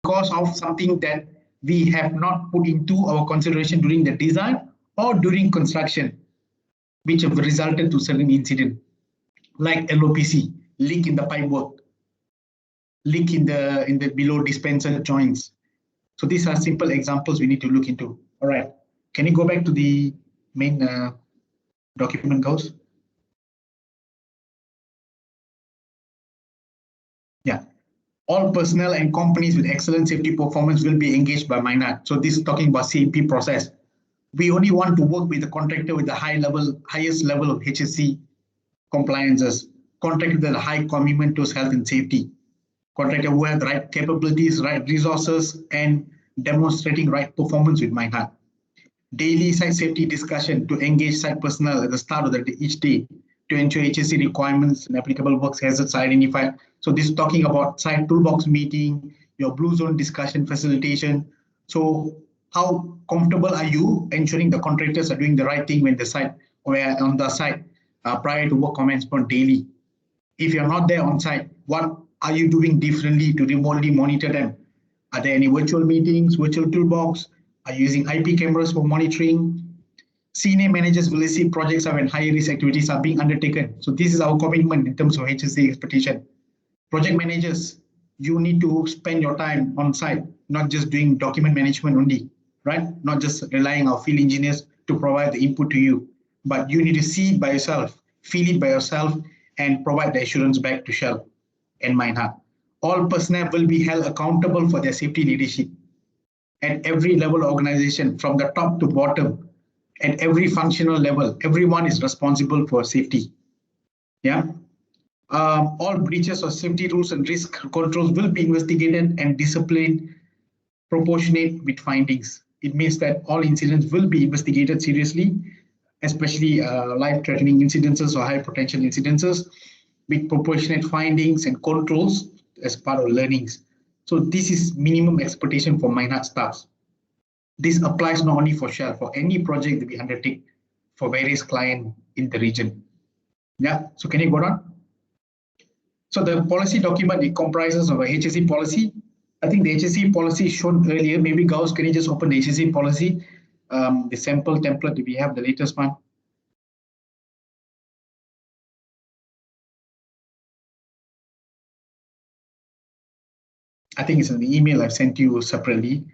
because of something that we have not put into our consideration during the design or during construction, which have resulted to certain incident, like LOPC, leak in the pipework, leak in the below dispenser joints. So these are simple examples we need to look into. All right, can you go back to the main document goals? Yeah. All personnel and companies with excellent safety performance will be engaged by Meinhardt. So this is talking about CMP process. We only want to work with the contractor with the highest level of HSE compliances, contractor with a high commitment to health and safety, contractor who have the right capabilities, right resources, and demonstrating right performance with Meinhardt. Daily site safety discussion to engage site personnel at the start of each day to ensure HSE requirements and applicable works hazards are identified. So this is talking about site toolbox meeting, your blue zone discussion facilitation. So how comfortable are you ensuring the contractors are doing the right thing when the site or on the site prior to work commencement daily? If you're not there on site, what are you doing differently to remotely monitor them? Are there any virtual meetings, virtual toolbox? Are you using IP cameras for monitoring? Senior managers will see projects when high risk activities are being undertaken. So this is our commitment in terms of HSE expectation. Project managers, you need to spend your time on site, not just doing document management only, right? Not just relying on field engineers to provide the input to you, but you need to see it by yourself, feel it by yourself, and provide the assurance back to Shell and Meinhardt. All personnel will be held accountable for their safety leadership at every level of organization, from the top to bottom, at every functional level. Everyone is responsible for safety. Yeah. All breaches of safety rules and risk controls will be investigated and disciplined proportionate with findings. It means that all incidents will be investigated seriously, especially life-threatening incidences or high potential incidences, with proportionate findings and controls as part of learnings. So this is minimum expectation for Meinhardt staffs. This applies not only for Shell, for any project that we undertake for various clients in the region. Yeah, so can you go on? So the policy document, it comprises of a HSE policy. I think the HSE policy is shown earlier. Maybe Gauss, can you just open the HSE policy, the sample template that we have, the latest one? I think it's an email I've sent you separately.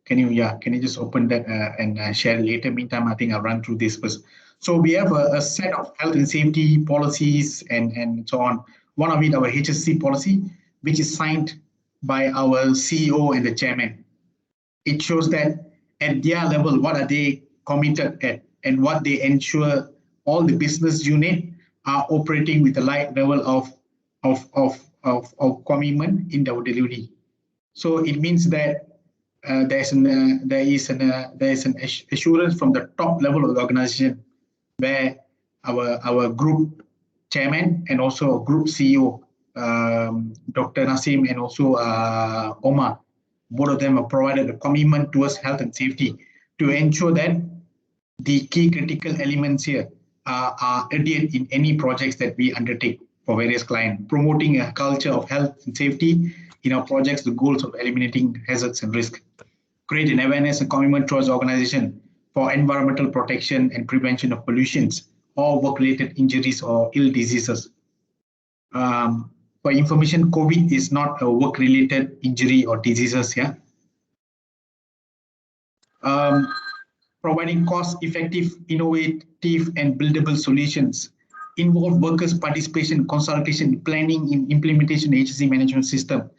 Can you just open that and share it later? Meantime, I think I'll run through this first. So we have a set of health and safety policies and so on. One of it, our HSE policy, which is signed by our CEO and the chairman. It shows that at their level, what are they committed at and what they ensure all the business unit are operating with the right level of commitment in our delivery. So it means that there is an assurance from the top level of the organization, where our group chairman and also group CEO, Dr. Nasim, and also Omar, both of them have provided a commitment towards health and safety to ensure that the key critical elements here are adhered in any projects that we undertake for various clients, promoting a culture of health and safety in our projects, the goals of eliminating hazards and risk, create an awareness and commitment towards the organization for environmental protection and prevention of pollutions or work-related injuries or ill diseases. For information, COVID is not a work-related injury or diseases. Yeah. Providing cost-effective, innovative, and buildable solutions, involve workers' participation, consultation, planning, in implementation of HSE management system.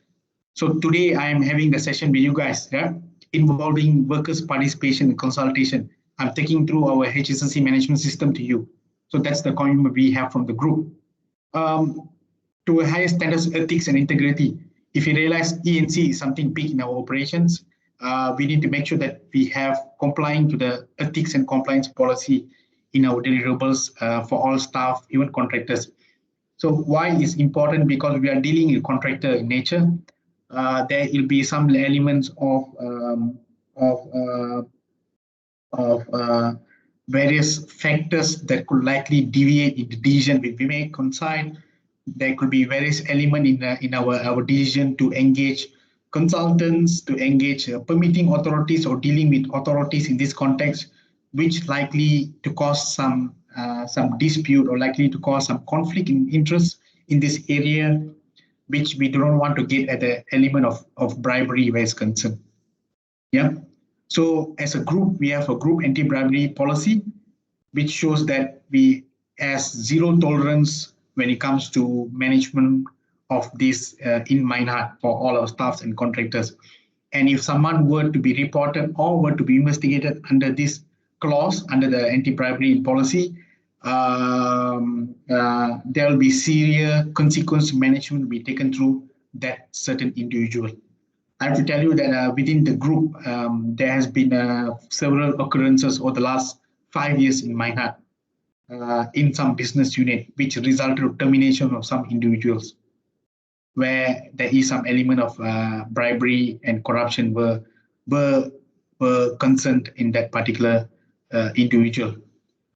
So today I am having the session with you guys, yeah, involving workers' participation and consultation. I'm taking through our HSSE management system to you. So that's the commitment we have from the group. To a higher standards of ethics and integrity. If you realize E&C is something big in our operations, we need to make sure that we have complying to the ethics and compliance policy in our deliverables for all staff, even contractors. So why is important? Because we are dealing with contractor in nature. There will be some elements of various factors that could likely deviate in the decision we make on site. There could be various elements in our decision to engage consultants to engage permitting authorities or dealing with authorities in this context, which likely to cause some dispute or likely to cause some conflict in interest in this area, which we do not want to get at the element of bribery where it's concerned. Yeah. So as a group, we have a group anti-bribery policy, which shows that we has zero tolerance when it comes to management of this in Meinhardt for all our staffs and contractors. And if someone were to be reported or were to be investigated under this clause, under the anti-bribery policy, there will be serious consequence management will be taken through that certain individual. I have to tell you that within the group, there has been several occurrences over the last 5 years in Meinhardt in some business unit, which resulted in termination of some individuals, where there is some element of bribery and corruption were concerned in that particular individual.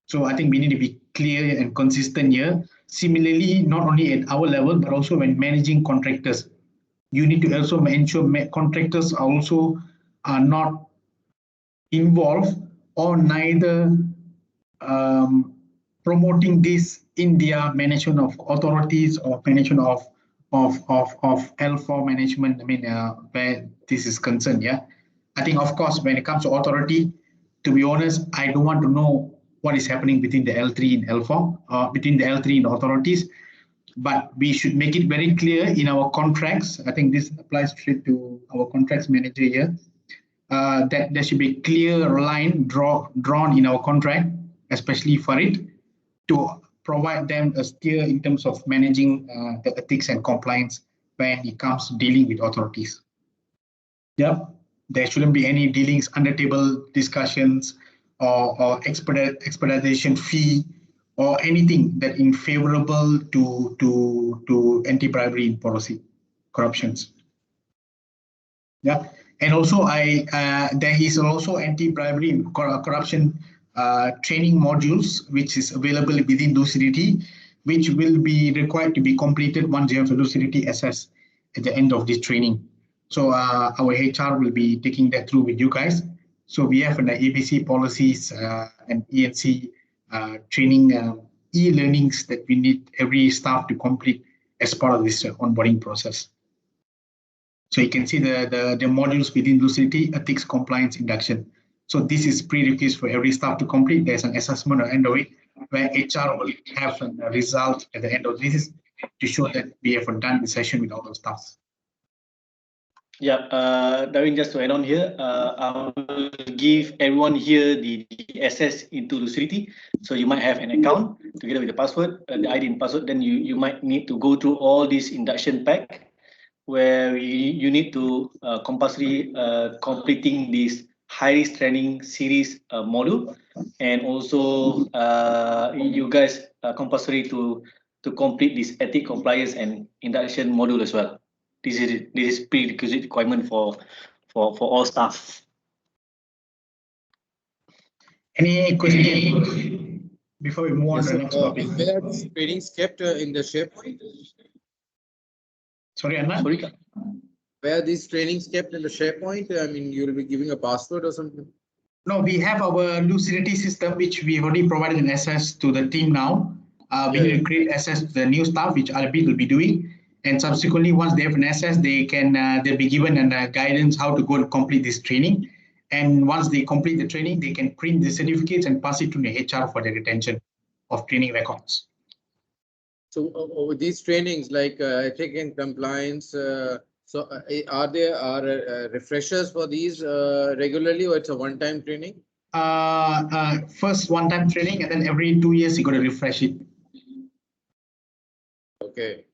So I think we need to be clear and consistent here. Similarly, not only at our level, but also when managing contractors, you need to also ensure contractors also are not involved or neither promoting this in their management of authorities or management of L4 management. I mean, where this is concerned. Yeah, I think of course when it comes to authority, to be honest, I don't want to know what is happening between the L3 and L4, between the L3 and the authorities. But we should make it very clear in our contracts. I think this applies straight to our contracts manager here, that there should be a clear line drawn in our contract, especially for it, to provide them a steer in terms of managing the ethics and compliance when it comes to dealing with authorities. Yep, there shouldn't be any dealings, under table discussions, or expedition fee, or anything that is favorable to anti-bribery policy corruptions. Yeah, and also there is also anti-bribery and corruption training modules which is available within lucidity, which will be required to be completed once you have a lucidity assess at the end of this training. So our HR will be taking that through with you guys. So we have an ABC policies and ENC training e-learnings that we need every staff to complete as part of this onboarding process. So you can see the modules within lucidity, ethics, compliance, induction. So this is prerequisite for every staff to complete. There's an assessment at the end of it where HR will have a result at the end of this to show that we have done the session with all the staffs. Yeah, Darwin, just to add on here, I will give everyone here the access into lucidity. So you might have an account together with the password, the ID and password. Then you might need to go through all this induction pack where you need to compulsory completing this high-risk training series module, and also you guys compulsory to complete this ethic, compliance, and induction module as well. This is prerequisite requirement for all staff. Any question before we move on to the next topic? Where are these trainings kept in the SharePoint? Sorry, Anna? Sorry. Where are these trainings kept in the SharePoint? I mean, you'll be giving a password or something? No, we have our lucidity system, which we already provided an access to the team now. We need to create access to the new staff, which RB will be doing. And subsequently, once they have an access, they can they'll be given a guidance how to go and complete this training. And once they complete the training, they can print the certificates and pass it to the HR for the retention of training records. So with these trainings like ethic and compliance, so are there refreshers for these regularly, or it's a one-time training? First one-time training, and then every 2 years you got to refresh it. Okay.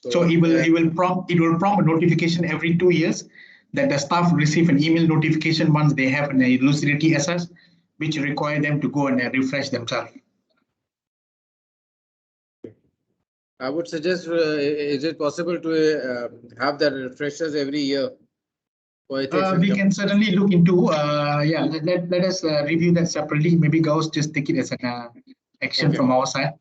So it will prompt a notification every 2 years that the staff receive an email notification once they have a lucidity access, which require them to go and refresh themselves. I would suggest, is it possible to have the refreshers every year? We can certainly look into, yeah, let us review that separately. Maybe Gauss just take it as an action from our side.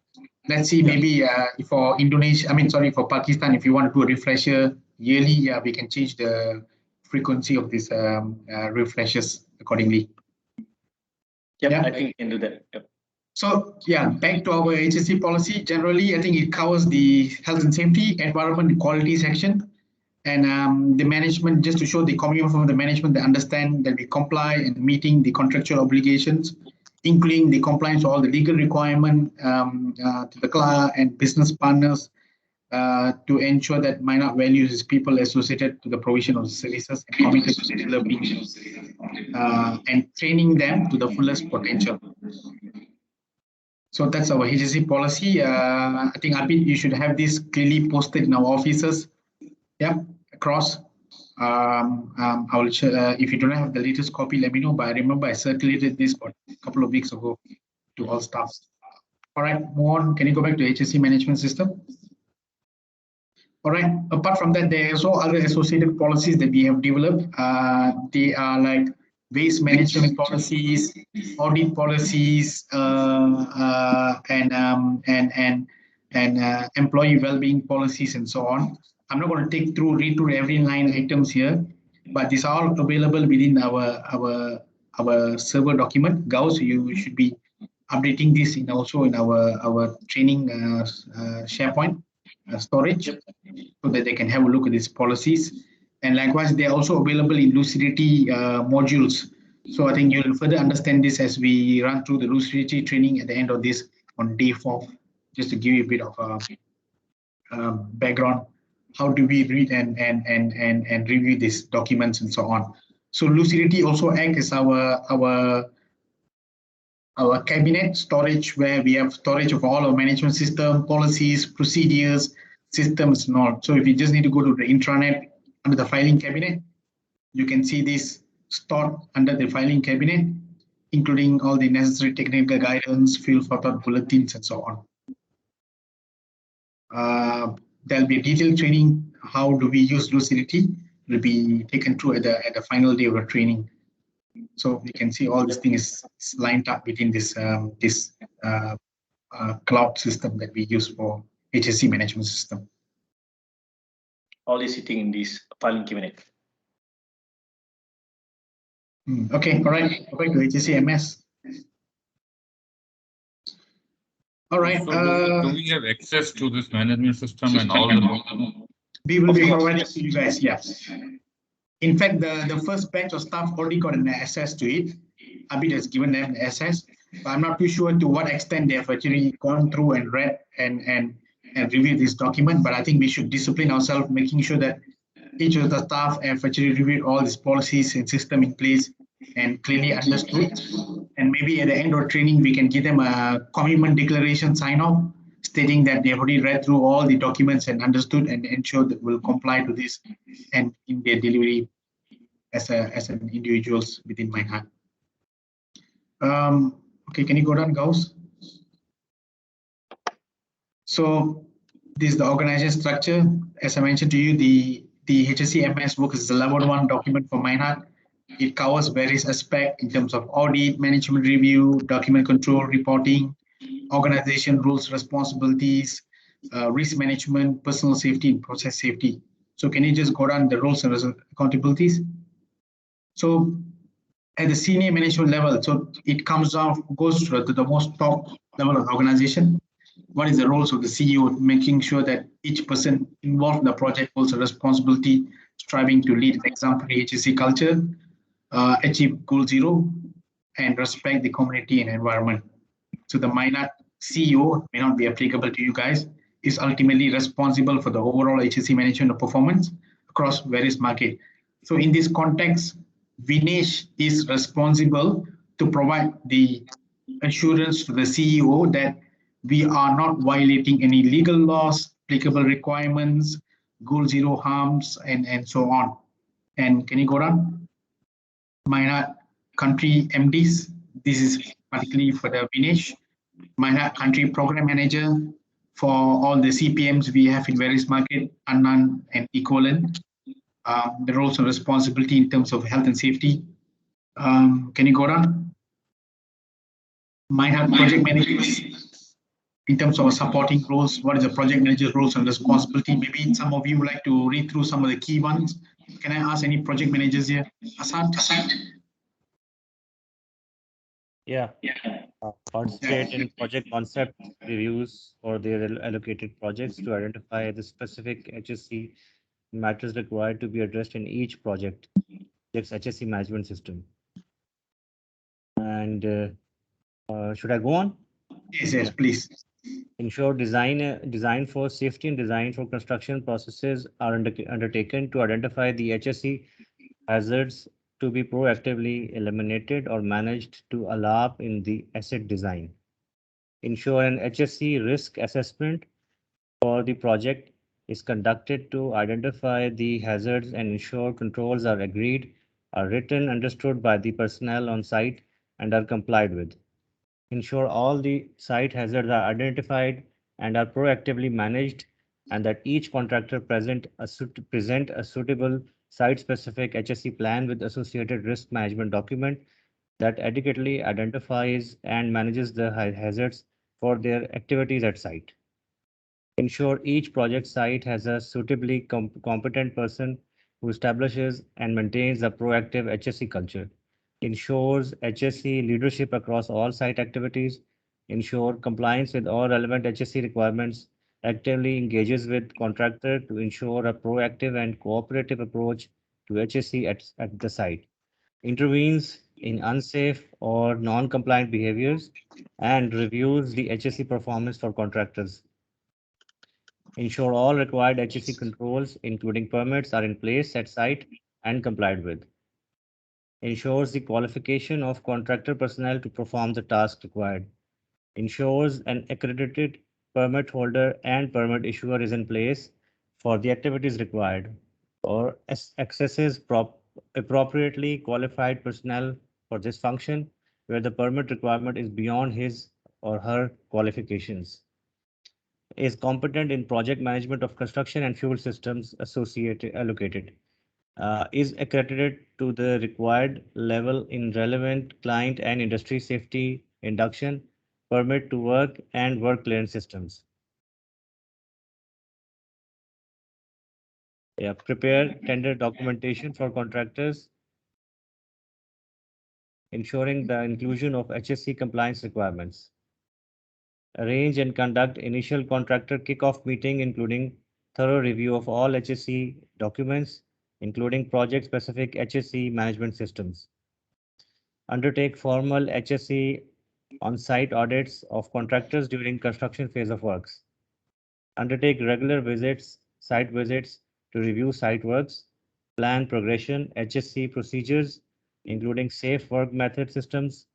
Let's see, maybe for Indonesia, for Pakistan, if you want to do a refresher yearly, yeah, we can change the frequency of these refreshes accordingly. Yep, Yeah. I think we can do that. Yep. So yeah, back to our HSE policy. Generally, I think it covers the health and safety, environment, and quality section, and the management, just to show the commitment from the management, they understand that we comply and meeting the contractual obligations, including the compliance to all the legal requirement to the client and business partners to ensure that Meinhardt values its people associated to the provision of services and committed to developing and training them to the fullest potential. So that's our HSE policy. I think Abid, you should have this clearly posted in our offices. Yeah, across. I will if you don't have the latest copy, let me know. But I remember I circulated this a couple of weeks ago to all staff. All right, move on. Can you go back to HSE management system? All right. Apart from that, there are also other associated policies that we have developed. They are like waste management policies, audit policies, and employee well-being policies, and so on. I'm not going to read through every line items here, but these are all available within our server document. Gauss, you should be updating this in also in our training SharePoint storage, so that they can have a look at these policies. And likewise, they are also available in lucidity modules. So I think you'll further understand this as we run through the lucidity training at the end of this on day 4, just to give you a bit of background. How do we read and review these documents and so on? So lucidity also acts as our cabinet storage, where we have storage of all our management system, policies, procedures, systems, and all. So if you just need to go to the intranet under the filing cabinet, you can see this stored under the filing cabinet, including all the necessary technical guidance, field for thought bulletins, and so on. There'll be a detailed training. How do we use lucidity? Will be taken through at the final day of the training. So you can see all this thing is lined up within this cloud system that we use for HSE management system. All is sitting in this filing cabinet. Okay, all right. Go back to HSE MS. All right. So do we have access to this management system and all the? We will be providing to you guys. Yes. In fact, the first batch of staff already got an access to it. Abid has given them the access, but I'm not too sure to what extent they have actually gone through and read and reviewed this document. But I think we should discipline ourselves, making sure that each of the staff have actually reviewed all these policies and system in place and clearly understood. And maybe at the end of training, we can give them a commitment declaration sign-off, stating that they have already read through all the documents and understood and ensure that will comply to this and in their delivery as an individuals within Meinhardt. Okay, can you go down, Gauss? So this is the organization structure. As I mentioned to you, the HSE MS book is the level 1 document for Meinhardt. It covers various aspects in terms of audit, management review, document control, reporting, organization rules, responsibilities, risk management, personal safety, and process safety. So can you just go down the roles and accountabilities? So at the senior management level, so it goes to the most top level of the organization. What is the roles of the CEO, making sure that each person involved in the project holds a responsibility, striving to lead an exemplary HSE culture, achieve goal 0, and respect the community and environment. So the Meinhardt CEO may not be applicable to you guys, is ultimately responsible for the overall HSE management of performance across various markets. So in this context, Vinesh is responsible to provide the assurance to the CEO that we are not violating any legal laws, applicable requirements, goal 0 harms, and so on. And can you go down? Meinhardt country MDs, this is particularly for the Vinesh. Meinhardt country program manager for all the CPMs we have in various markets, Anand and equivalent. The roles and responsibility in terms of health and safety. Can you go down? Meinhardt project managers, in terms of supporting roles, what is the project manager's roles and responsibility? Maybe some of you would like to read through some of the key ones Can I ask any project managers here? Hassan? Yeah. Participate in project concept reviews for their allocated projects to identify the specific HSE matters required to be addressed in each project's HSE management system. And should I go on? Yes, please. Ensure design for safety and design for construction processes are undertaken to identify the HSE hazards to be proactively eliminated or managed to allow in the asset design. Ensure an HSE risk assessment for the project is conducted to identify the hazards and ensure controls are agreed, are written, understood by the personnel on site, and are complied with. Ensure all the site hazards are identified and are proactively managed, and that each contractor present a suitable site-specific HSE plan with associated risk management document that adequately identifies and manages the hazards for their activities at site. Ensure each project site has a suitably competent person who establishes and maintains a proactive HSE culture. Ensures HSE leadership across all site activities. Ensure compliance with all relevant HSE requirements. Actively engages with contractor to ensure a proactive and cooperative approach to HSE at the site. Intervenes in unsafe or non-compliant behaviors and reviews the HSE performance for contractors. Ensure all required HSE controls, including permits, are in place at site and complied with. Ensures the qualification of contractor personnel to perform the task required. Ensures an accredited permit holder and permit issuer is in place for the activities required, or accesses appropriately qualified personnel for this function where the permit requirement is beyond his or her qualifications. Is competent in project management of construction and fuel systems allocated. Is accredited to the required level in relevant client and industry safety induction, permit to work, and work clearance systems. Yeah, prepare tender documentation for contractors, ensuring the inclusion of HSE compliance requirements. Arrange and conduct initial contractor kickoff meeting, including thorough review of all HSE documents, including project-specific HSE management systems. Undertake formal HSE on-site audits of contractors during construction phase of works. Undertake regular site visits to review site works, plan progression, HSE procedures, including safe work method statements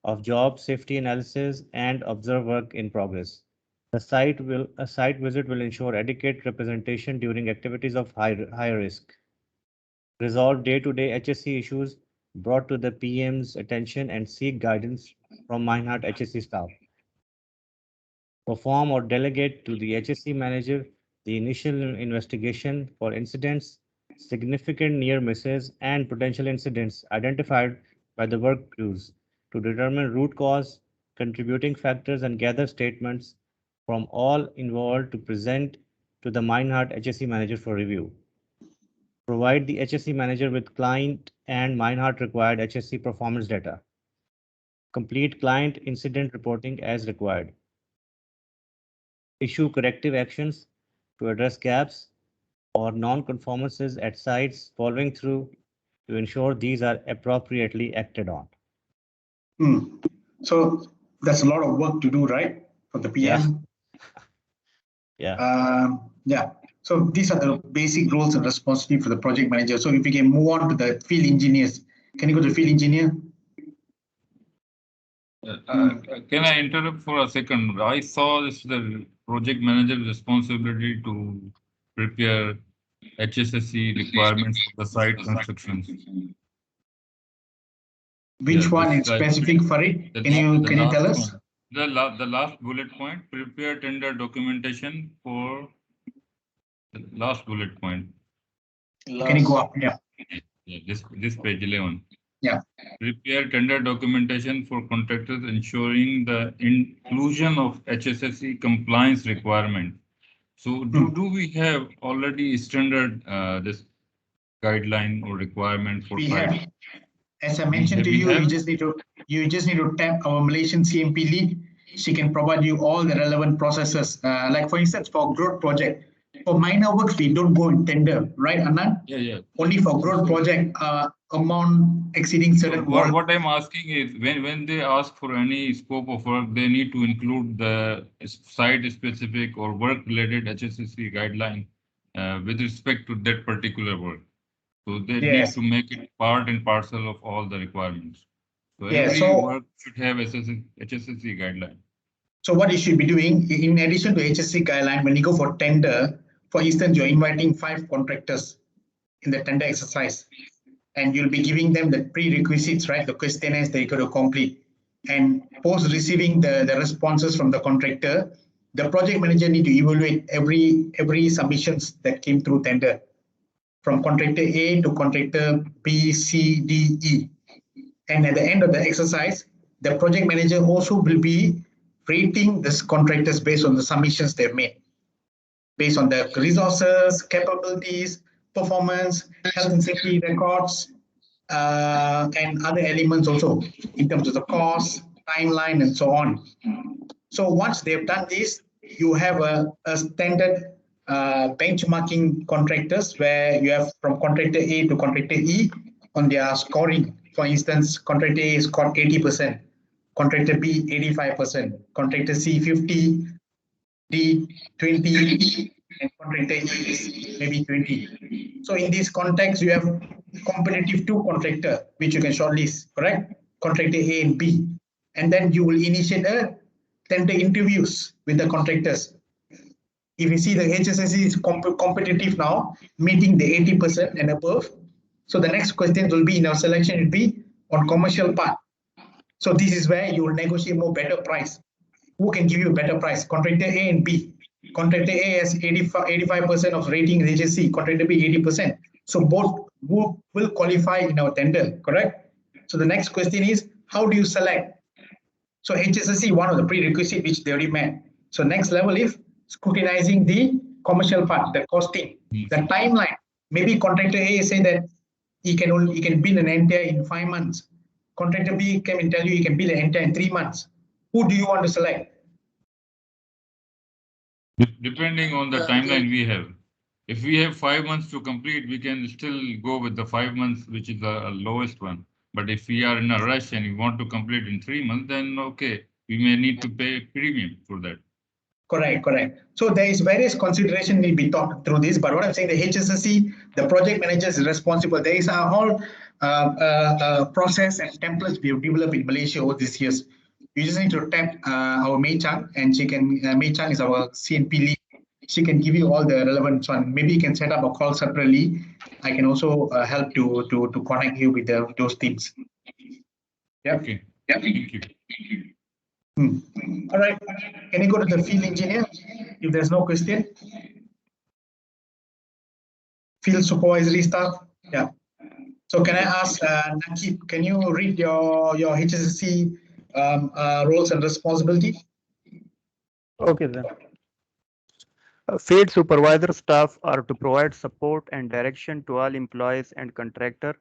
of job safety analysis, and observe work in progress. A site visit will ensure adequate representation during activities of high risk. Resolve day-to-day HSE issues brought to the PM's attention and seek guidance from Meinhardt HSE staff. Perform or delegate to the HSE manager the initial investigation for incidents, significant near misses, and potential incidents identified by the work crews to determine root cause, contributing factors, and gather statements from all involved to present to the Meinhardt HSE manager for review. Provide the HSE manager with client and Meinhardt required HSE performance data. Complete client incident reporting as required. Issue corrective actions to address gaps or non-conformances at sites, following through to ensure these are appropriately acted on. So that's a lot of work to do, right, for the PM? Yeah. So these are the basic roles and responsibility for the project manager. So if we can move on to the field engineers, can you go to field engineer? Can I interrupt for a second? I saw this the project manager's responsibility to prepare HSSE requirements for the site constructions. Which one is specific for it? Can you tell us? The last bullet point, prepare tender documentation for the last bullet point. Can you go up? Yeah. This page 11. Yeah. Prepare tender documentation for contractors, ensuring the inclusion of HSSE compliance requirement So do we have already standard this guideline or requirement for We site? have, as I mentioned to you, you just need to tap our Malaysian CMP lead. She can provide you all the relevant processes. Like for instance, for growth project, for minor works, we don't go in tender, right, Anand? Yeah. Only for growth project, amount exceeding So certain what I'm asking is when they ask for any scope of work, they need to include the site specific or work related HSSE guideline with respect to that particular work. So they need Yes. to make it part and parcel of all the requirements. So Yeah, every so work should have HSSE guideline. So what you should be doing, in addition to HSC guideline, when you go for tender, for instance, you're inviting 5 contractors in the tender exercise, and you'll be giving them the prerequisites, right? The questionnaires they got to complete. And post receiving the responses from the contractor, the project manager need to evaluate every submissions that came through tender, from contractor A to contractor B, C, D, E. And at the end of the exercise, the project manager also will be rating these contractors based on the submissions they've made, based on the resources, capabilities, performance, health and safety records, and other elements also in terms of the cost, timeline, and so on. So once they've done this, you have a standard benchmarking contractors where you have from contractor A to contractor E on their scoring. For instance, contractor A scored 80%, contractor B 85%, contractor C 50, D 20, and contractor E is maybe 20. So in this context, you have competitive 2 contractor, which you can shortlist, correct? Contractor A and B. And then you will initiate a tender interviews with the contractors. If you see the HSSE is competitive now, meeting the 80% and above. So the next question will be in our selection will be on commercial part. So this is where you will negotiate more better price. Who can give you a better price? Contractor A and B. Contractor A has 85% of rating in HSE, contractor B 80%. So both will qualify in our tender, correct? So the next question is, how do you select? So HSSE, one of the prerequisites which they already met. So next level is scrutinizing the commercial part, the costing, the timeline. Maybe contractor A say that he can build an entire in 5 months. Contractor B can tell you he can build an entire in 3 months. Who do you want to select? Depending on the timeline we have. If we have 5 months to complete, we can still go with the 5 months, which is the lowest one. But if we are in a rush and we want to complete in 3 months, then okay, we may need to pay premium for that. Correct. So there is various consideration will be talked through this, but what I'm saying, the HSSE, the project manager is responsible. There is a whole process and templates we have developed in Malaysia over these years. You just need to tap our Mei Chang, and she can, Mei Chang is our CNP lead. She can give you all the relevant one. Maybe you can set up a call separately. I can also help to connect you with those things. Yeah. Okay. Thank you. All right. Can you go to the field engineer if there's no question? Field supervisory staff. Yeah. So can I ask Nakib, can you read your HSSE roles and responsibility? Okay, then. Field supervisor staff are to provide support and direction to all employees and contractor,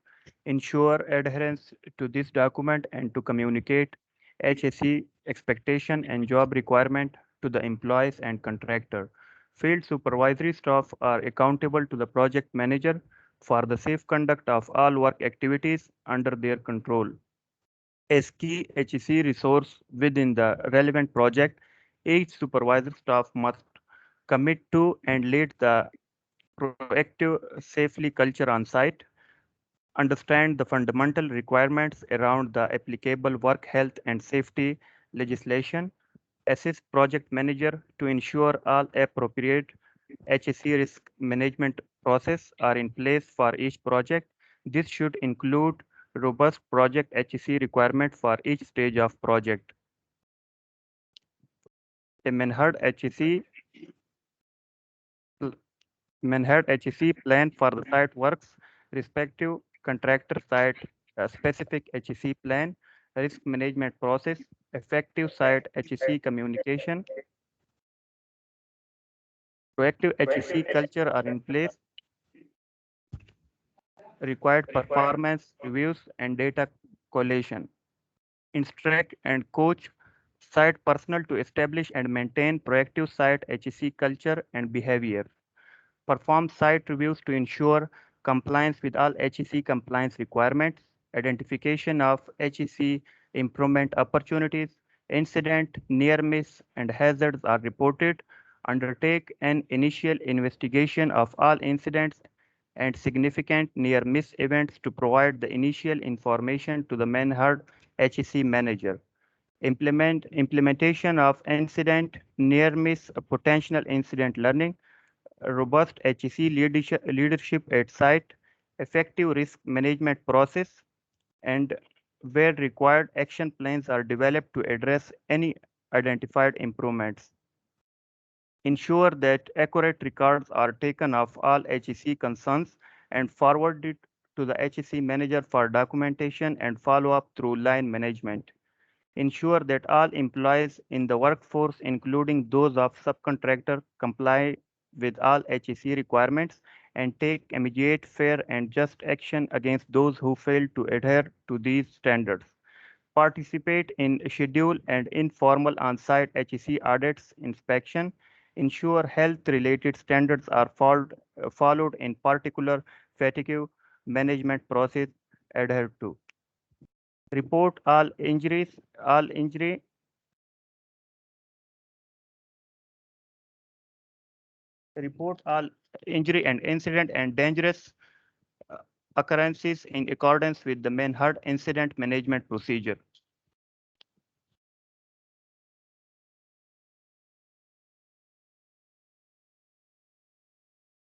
ensure adherence to this document, and to communicate HSE expectation and job requirement to the employees and contractor. Field supervisory staff are accountable to the project manager for the safe conduct of all work activities under their control. As key HSE resource within the relevant project, each supervisor staff must commit to and lead the proactive safely culture on site, understand the fundamental requirements around the applicable work health and safety legislation, assist project manager to ensure all appropriate HSE risk management process are in place for each project. This should include robust project HSE requirement for each stage of project. A Meinhardt HSE plan for the site works, respective contractor site specific HSE plan, risk management process, effective site HSE communication, Proactive HSE culture are in place. Required performance reviews and data collation. Instruct and coach site personnel to establish and maintain proactive site HSE culture and behavior. Perform site reviews to ensure compliance with all HSE compliance requirements, identification of HSE improvement opportunities, incident, near miss, and hazards are reported, undertake an initial investigation of all incidents and significant near miss events to provide the initial information to the Meinhardt HSE manager. Implementation of incident near miss potential incident learning, robust HSE leadership at site, effective risk management process, and where required, action plans are developed to address any identified improvements. Ensure that accurate records are taken of all HSE concerns and forwarded to the HSE manager for documentation and follow-up through line management. Ensure that all employees in the workforce, including those of subcontractor, comply with all HSE requirements and take immediate, fair, and just action against those who fail to adhere to these standards. Participate in scheduled and informal on-site HSE audits inspection. Ensure health-related standards are followed, in particular fatigue management process adhered to. Report all injury and incident and dangerous occurrences in accordance with the Meinhardt incident management procedure.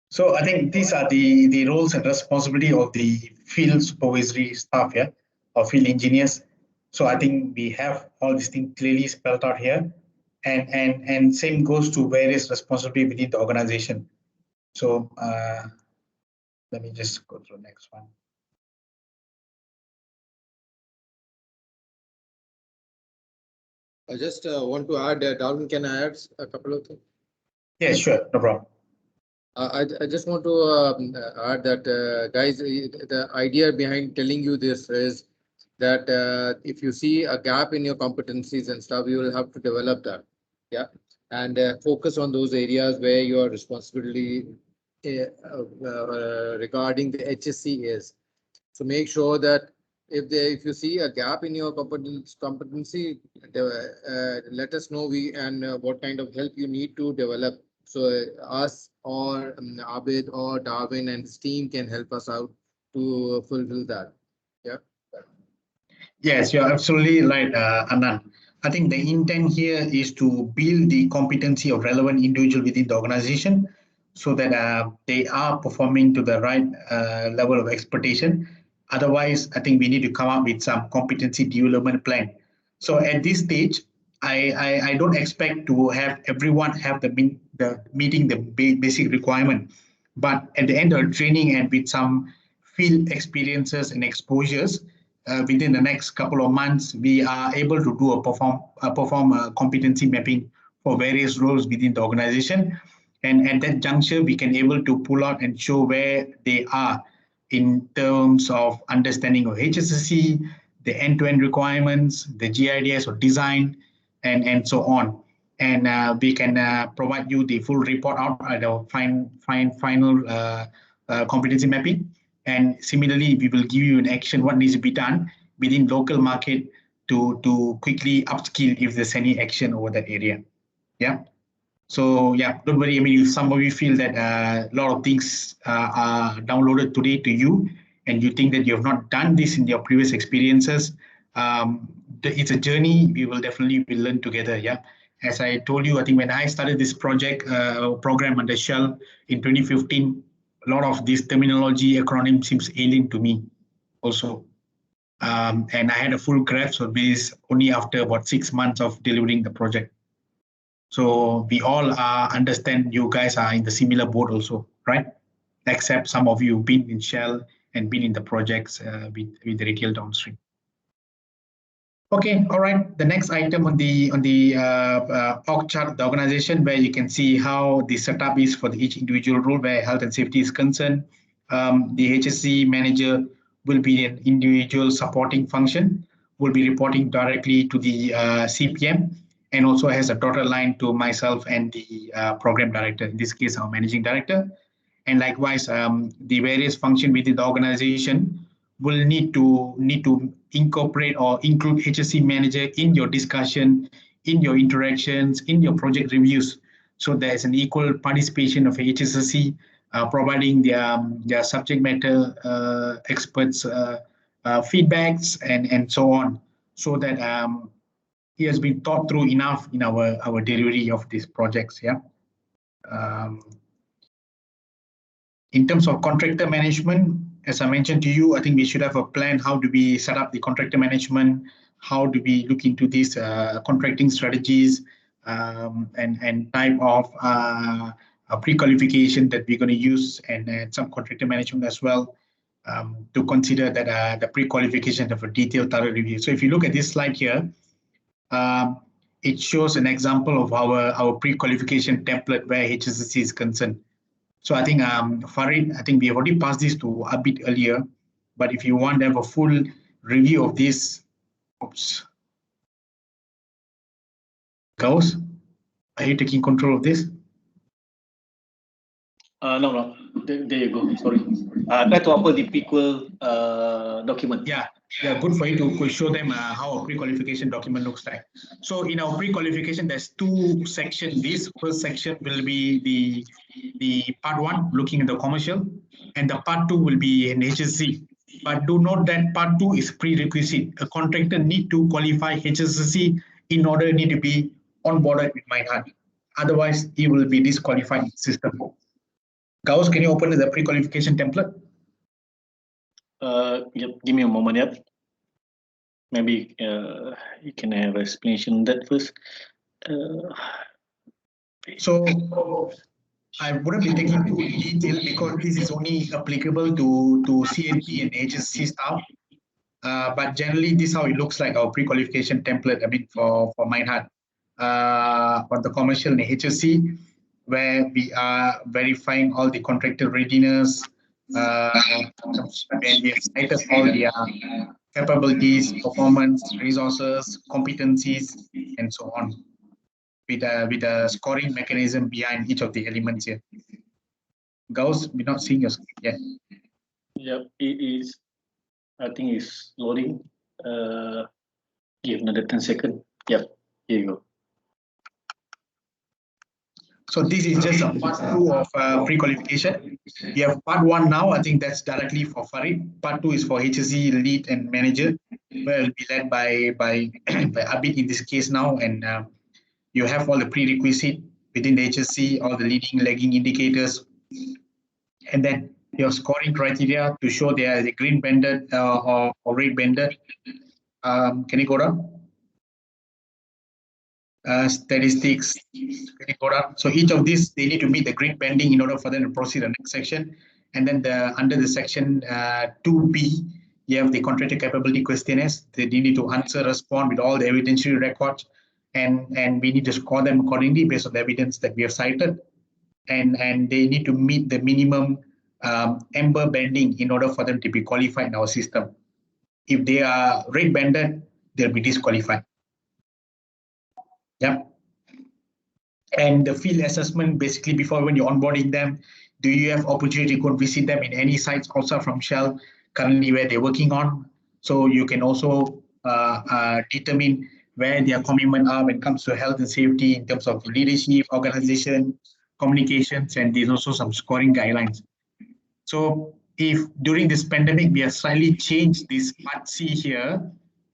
So I think these are the roles and responsibility of the field supervisory staff here, or field engineers. So I think we have all these things clearly spelled out here, and same goes to various responsibility within the organization. So let me just go through the next one. I just want to add, Darwin, can I add a couple of things? Yeah, sure, no problem. I just want to add that, guys, the idea behind telling you this is that if you see a gap in your competencies and stuff, you will have to develop that. Yeah. And focus on those areas where your responsibility regarding the HSE is. So make sure that if you see a gap in your competency, let us know what kind of help you need to develop. So us or Abid or Darwin and his team can help us out to fulfill that. Yeah. Yes, you're absolutely right, Anand. I think the intent here is to build the competency of relevant individual within the organization so that they are performing to the right level of expectation. Otherwise, I think we need to come up with some competency development plan. So at this stage, I don't expect to have everyone have the meeting the basic requirement, but at the end of training and with some field experiences and exposures, within the next couple of months, we are able to do perform a competency mapping for various roles within the organization. And at that juncture, we can able to pull out and show where they are in terms of understanding of HSSE, the end-to-end requirements, the GIDS or design, and so on. And we can provide you the full report out at the final competency mapping. And similarly, we will give you an action what needs to be done within local market to quickly upskill if there's any action over that area. Yeah. So yeah, don't worry. I mean, if some of you feel that a lot of things are downloaded today to you, and you think that you have not done this in your previous experiences, it's a journey. We will definitely learn together. Yeah. As I told you, I think when I started this program under Shell in 2015, a lot of this terminology acronym seems alien to me also. And I had a full grasp of this only after about 6 months of delivering the project. So we all understand you guys are in the similar boat also, right? Except some of you been in Shell and been in the projects with the retail downstream. Okay, all right. The next item on the org chart of the organization, where you can see how the setup is for each individual role where health and safety is concerned. The HSE manager will be an individual supporting function, will be reporting directly to the CPM, and also has a dotted line to myself and the program director, in this case, our managing director. And likewise, the various function within the organization will need to incorporate or include HSE manager in your discussion, in your interactions, in your project reviews. So there's an equal participation of HSSE, providing their subject matter experts feedbacks and so on, so that it has been thought through enough in our delivery of these projects. Yeah. In terms of contractor management, as I mentioned to you, I think we should have a plan. How do we set up the contractor management? How do we look into these contracting strategies and type of pre-qualification that we're going to use, and some contractor management as well, to consider that the pre-qualification of a detailed thorough review. So if you look at this slide here, it shows an example of our pre-qualification template where HSSE is concerned. So I think, Farid, I think we already passed this to a bit earlier, but if you want to have a full review of this, oops. Gauss, are you taking control of this? No. There you go. Sorry. Try to upload the prequel document. Yeah, good for you to show them how a pre-qualification document looks like. So in our pre-qualification, there's two sections. This first section will be the part one, looking at the commercial, and the part two will be an HSE. But do note that part two is prerequisite. A contractor need to qualify HSSE in order need to be onboarded with Meinhardt. Otherwise, he will be disqualified in the system. Gauss, can you open the pre-qualification template? Yep, give me a moment. Yep. Maybe you can have an explanation that first. So I wouldn't be taking too detail because this is only applicable to CNP and HSC staff. But generally, this is how it looks like, our pre-qualification template. I mean, for Meinhardt, on the commercial and HSC, where we are verifying all the contractor readiness, and we have cited all their capabilities, performance, resources, competencies, and so on, with a scoring mechanism behind each of the elements here. Gauss, we're not seeing your screen yet. Yep, it is. I think it's loading. Give another 10 seconds. Yep, here you go. So this is just a part two of pre-qualification. We have part one now. I think that's directly for Farid. Part two is for HSE lead and manager, where it will be led by Abid in this case now. And you have all the prerequisite within the HSE, all the leading, lagging indicators, and then your scoring criteria to show they are the green banded or red banded. Can you go down? Statistics. Can you go down? So each of these, they need to meet the green banding in order for them to proceed to the next section. And then under the section 2B, you have the contractor capability questionnaires. They need to answer, respond with all the evidentiary records, and we need to score them accordingly based on the evidence that we have cited. And they need to meet the minimum amber banding in order for them to be qualified in our system. If they are red banded, they'll be disqualified. Yep. And the field assessment, basically before when you're onboarding them, do you have opportunity to go and visit them in any sites outside from Shell currently where they're working on? So you can also determine where their commitment are when it comes to health and safety in terms of leadership, organization, communications, and there's also some scoring guidelines. So if during this pandemic, we have slightly changed this part C here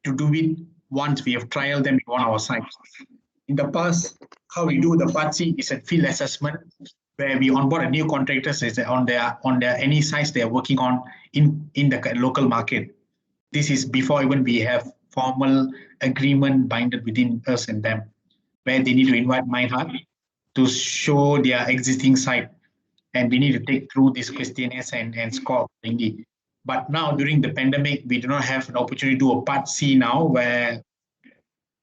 to do it once we have trialed them on our site. In the past, how we do the part C is a field assessment where we onboard a new contractor on their any sites they are working on in the local market. This is before even we have formal agreement binded within us and them, where they need to invite Meinhardt to show their existing site. And we need to take through these questionnaires and score accordingly. But now during the pandemic, we do not have an opportunity to do a part C now, where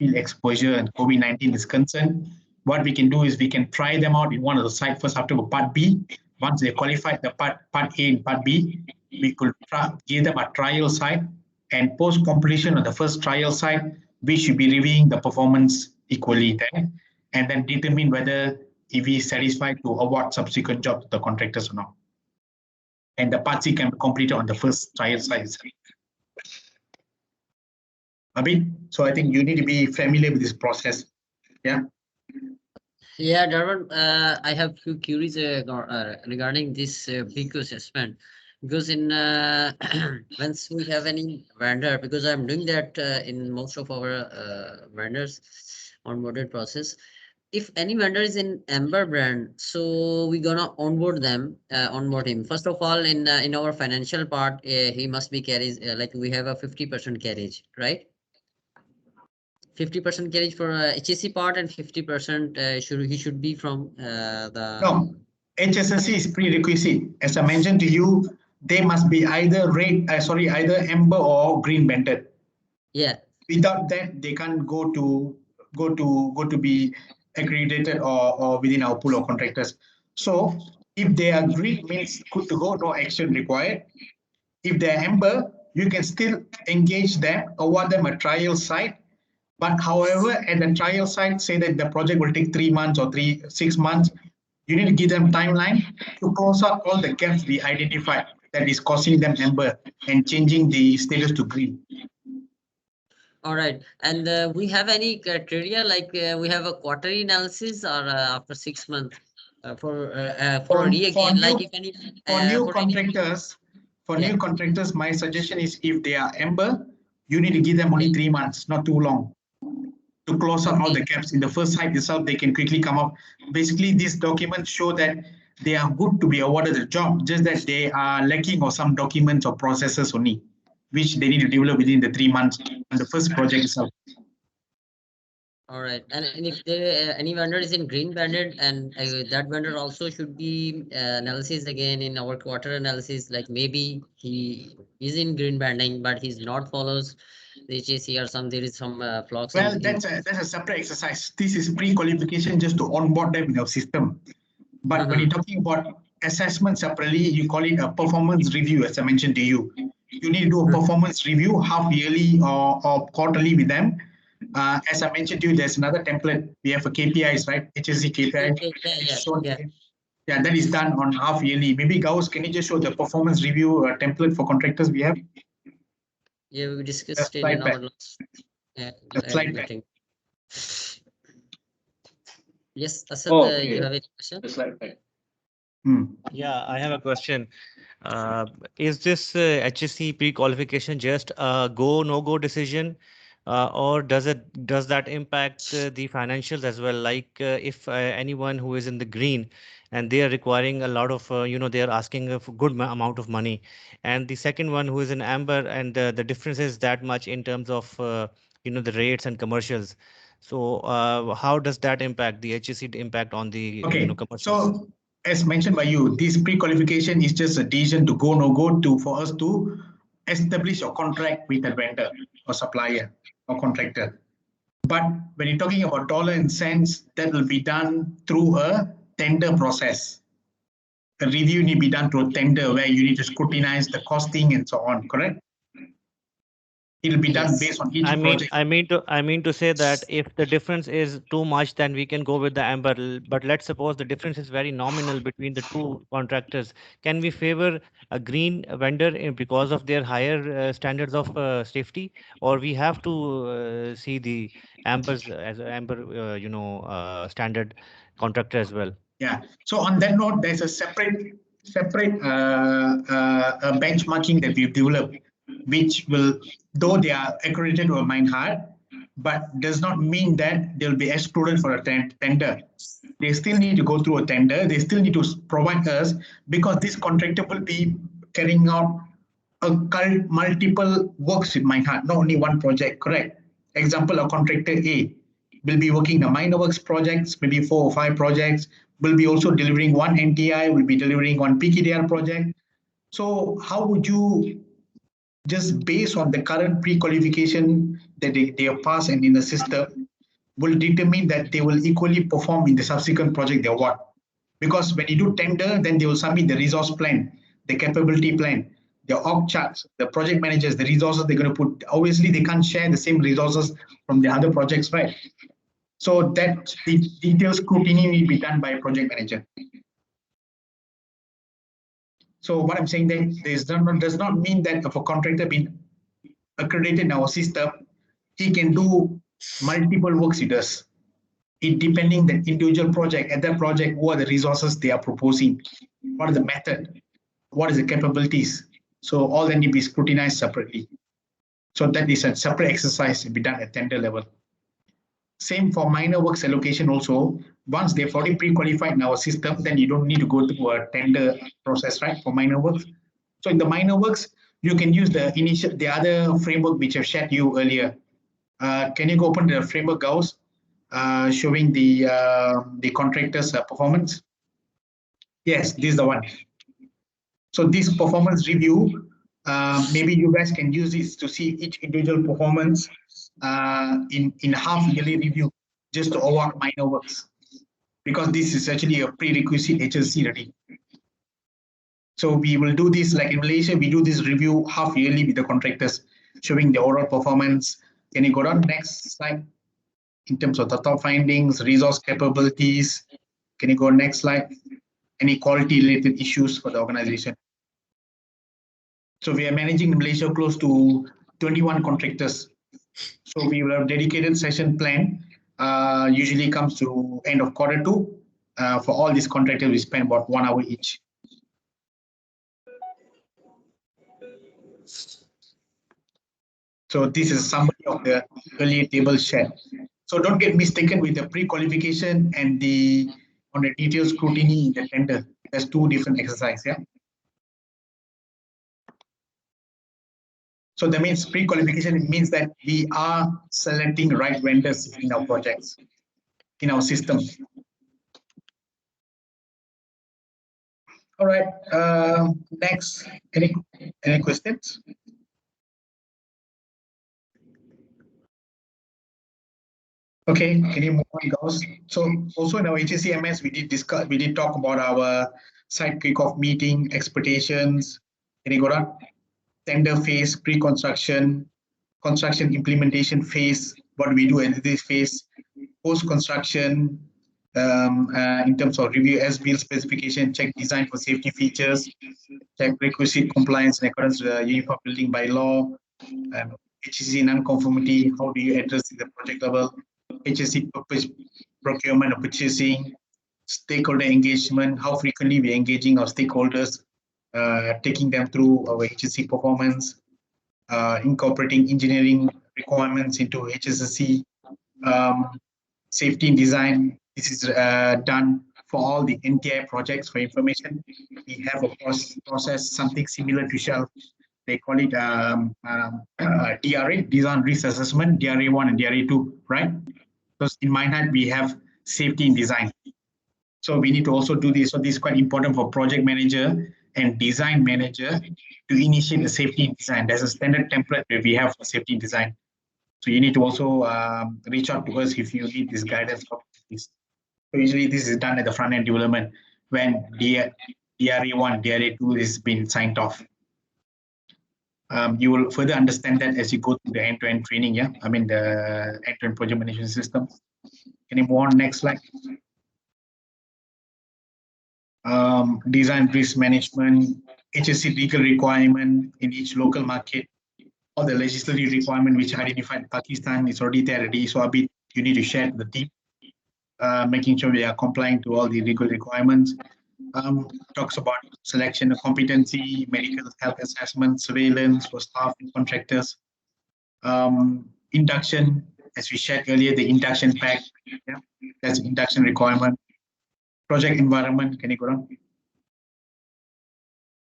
field exposure and COVID-19 is concerned, what we can do is we can try them out in one of the sites first after part B. Once they qualified the part A and part B, we could give them a trial site, and post completion of the first trial site, we should be reviewing the performance equally there, and then determine whether if he is satisfied to award subsequent job to the contractors or not. And the part C can be completed on the first trial site. Abid, so I think you need to be familiar with this process. Yeah. Yeah, Darwin, I have few queries regarding this big assessment, because in once we have any vendor, because I'm doing that in most of our vendors onboarded process. If any vendor is in Amber brand, so we're gonna onboard him. First of all, in our financial part, he must be carries like we have a 50% carriage, right? 50% carriage for HSE part, and 50% should be from the. No, HSSE is prerequisite. As I mentioned to you, they must be either either amber or green banded. Yeah. Without that, they can't go to be accredited or within our pool of contractors. So if they are green, means good to go, no action required. If they're amber, you can still engage them, award them a trial site. But however, at the trial site, say that the project will take 3 months or 6 months, you need to give them timeline to close out all the gaps we identified that is causing them amber and changing the status to green. All right. And we have any criteria, like we have a quarterly analysis, or after 6 months for new contractors, Yeah. new contractors, my suggestion is if they are amber, you need to give them only 3 months, not too long, to close out all the gaps. In the first site itself, they can quickly come up. Basically, these documents show that they are good to be awarded the job, just that they are lacking of some documents or processes only, which they need to develop within the 3 months on the first project itself. All right. And if there any vendor is in green banded, and that vendor also should be analysis again in our quarter analysis, like maybe he is in green banding, but he's not follows the HSE, or there is some flaws. Well, that's a separate exercise. This is pre-qualification just to onboard them in our system. But when you're talking about assessment separately, you call it a performance review, as I mentioned to you. You need to do a performance review half yearly or quarterly with them. As I mentioned to you, there's another template. We have a KPIs, right? HSE KPI. Yeah, that is done on half yearly. Maybe Gauss, can you just show the performance review template for contractors we have? Yeah, we discussed it in our last meeting. Yes, Asad, you have a question? The slide back. Yeah, I have a question. Is this HSE pre-qualification just a go, no-go decision? Or does that impact the financials as well? Like if anyone who is in the green and they are requiring a lot of, they are asking a good amount of money, and the second one who is in amber, and the difference is that much in terms of, the rates and commercials. So how does that impact the HSE impact on the commercials? So as mentioned by you, this pre-qualification is just a decision to go, no go for us to establish a contract with a vendor or supplier or contractor. But when you're talking about dollar and cents, that will be done through a tender process. A review need to be done through a tender where you need to scrutinize the costing and so on, correct? It'll be done based on each project. I mean to say that if the difference is too much, then we can go with the amber. But let's suppose the difference is very nominal between the two contractors. Can we favor a green vendor because of their higher standards of safety, or we have to see the ambers as amber, standard contractor as well? Yeah. So on that note, there's a separate benchmarking that we've developed, which will, though they are accredited to a Meinhardt, but does not mean that they'll be excluded for a tender. They still need to go through a tender. They still need to provide us, because this contractor will be carrying out multiple works with Meinhardt, not only one project, correct? Example, a contractor A will be working the minor works projects, maybe 4 or 5 projects, will be also delivering one NTI, will be delivering one PKDR project. So how would you just based on the current pre-qualification that they have passed and in the system, will determine that they will equally perform in the subsequent project they award. Because when you do tender, then they will submit the resource plan, the capability plan, the org charts, the project managers, the resources they're going to put. Obviously, they can't share the same resources from the other projects, right? So that the detailed scrutiny will be done by a project manager. So what I'm saying that does not mean that if a contractor being accredited in our system, he can do multiple works he does. It depending the individual project, at that project, what are the resources they are proposing, what is the method, what is the capabilities. So all that need to be scrutinized separately. So that is a separate exercise to be done at tender level. Same for minor works allocation also. Once they've already pre-qualified in our system, then you don't need to go through a tender process, right, for minor works. So in the minor works, you can use the other framework which I've shared you earlier. Can you go open the framework, Gauss, showing the contractor's performance? Yes, this is the one. So this performance review, maybe you guys can use this to see each individual performance in half yearly review, just to award minor works, because this is actually a prerequisite HSE ready. So we will do this like in Malaysia, we do this review half yearly with the contractors, showing the overall performance. Can you go down next slide? In terms of the top findings, resource capabilities. Can you go next slide? Any quality related issues for the organization? So we are managing in Malaysia close to 21 contractors. So we will have dedicated session plan. Usually comes to end of Q2. For all these contractors, we spend about 1 hour each. So this is a summary of the earlier table shared. So don't get mistaken with the pre-qualification and on the detailed scrutiny in the tender. There's two different exercises, yeah. So that means pre-qualification, it means that we are selecting right vendors in our projects, in our system. All right, next, any questions? Okay, can you move on, guys? So also in our HSCMS, we did talk about our site kickoff meeting, expectations. Can you go down? Tender phase, pre-construction, construction implementation phase, what do we do in this phase, post-construction, in terms of review as-built specification, check design for safety features, check requisite compliance in accordance with the Uniform Building Bylaw, HSE non-conformity, how do you address the project level, HSE procurement or purchasing, stakeholder engagement, how frequently we're engaging our stakeholders, taking them through our HSE performance, incorporating engineering requirements into HSSE, safety and design. This is done for all the NTI projects. For information, we have a process, something similar to Shell. They call it DRA, Design Risk Assessment, DRA 1 and DRA 2, right? Because in Meinhardt, we have safety and design. So we need to also do this. So this is quite important for project manager and design manager to initiate the safety design. There's a standard template that we have for safety design. So you need to also reach out to us if you need this guidance for this. So usually this is done at the front end development when DRA 1, DRA 2 is being signed off. You will further understand that as you go through the end-to-end training, yeah? I mean the end-to-end project management system. Can you move on next slide? Design risk management, HSE legal requirement in each local market, all the legislative requirement which identified Pakistan is already there already. So a bit you need to share the team, making sure we are complying to all the legal requirements. Talks about selection of competency, medical health assessment, surveillance for staff and contractors. Induction, as we shared earlier, the induction pack, yeah, that's induction requirement. Project environment, can you go on?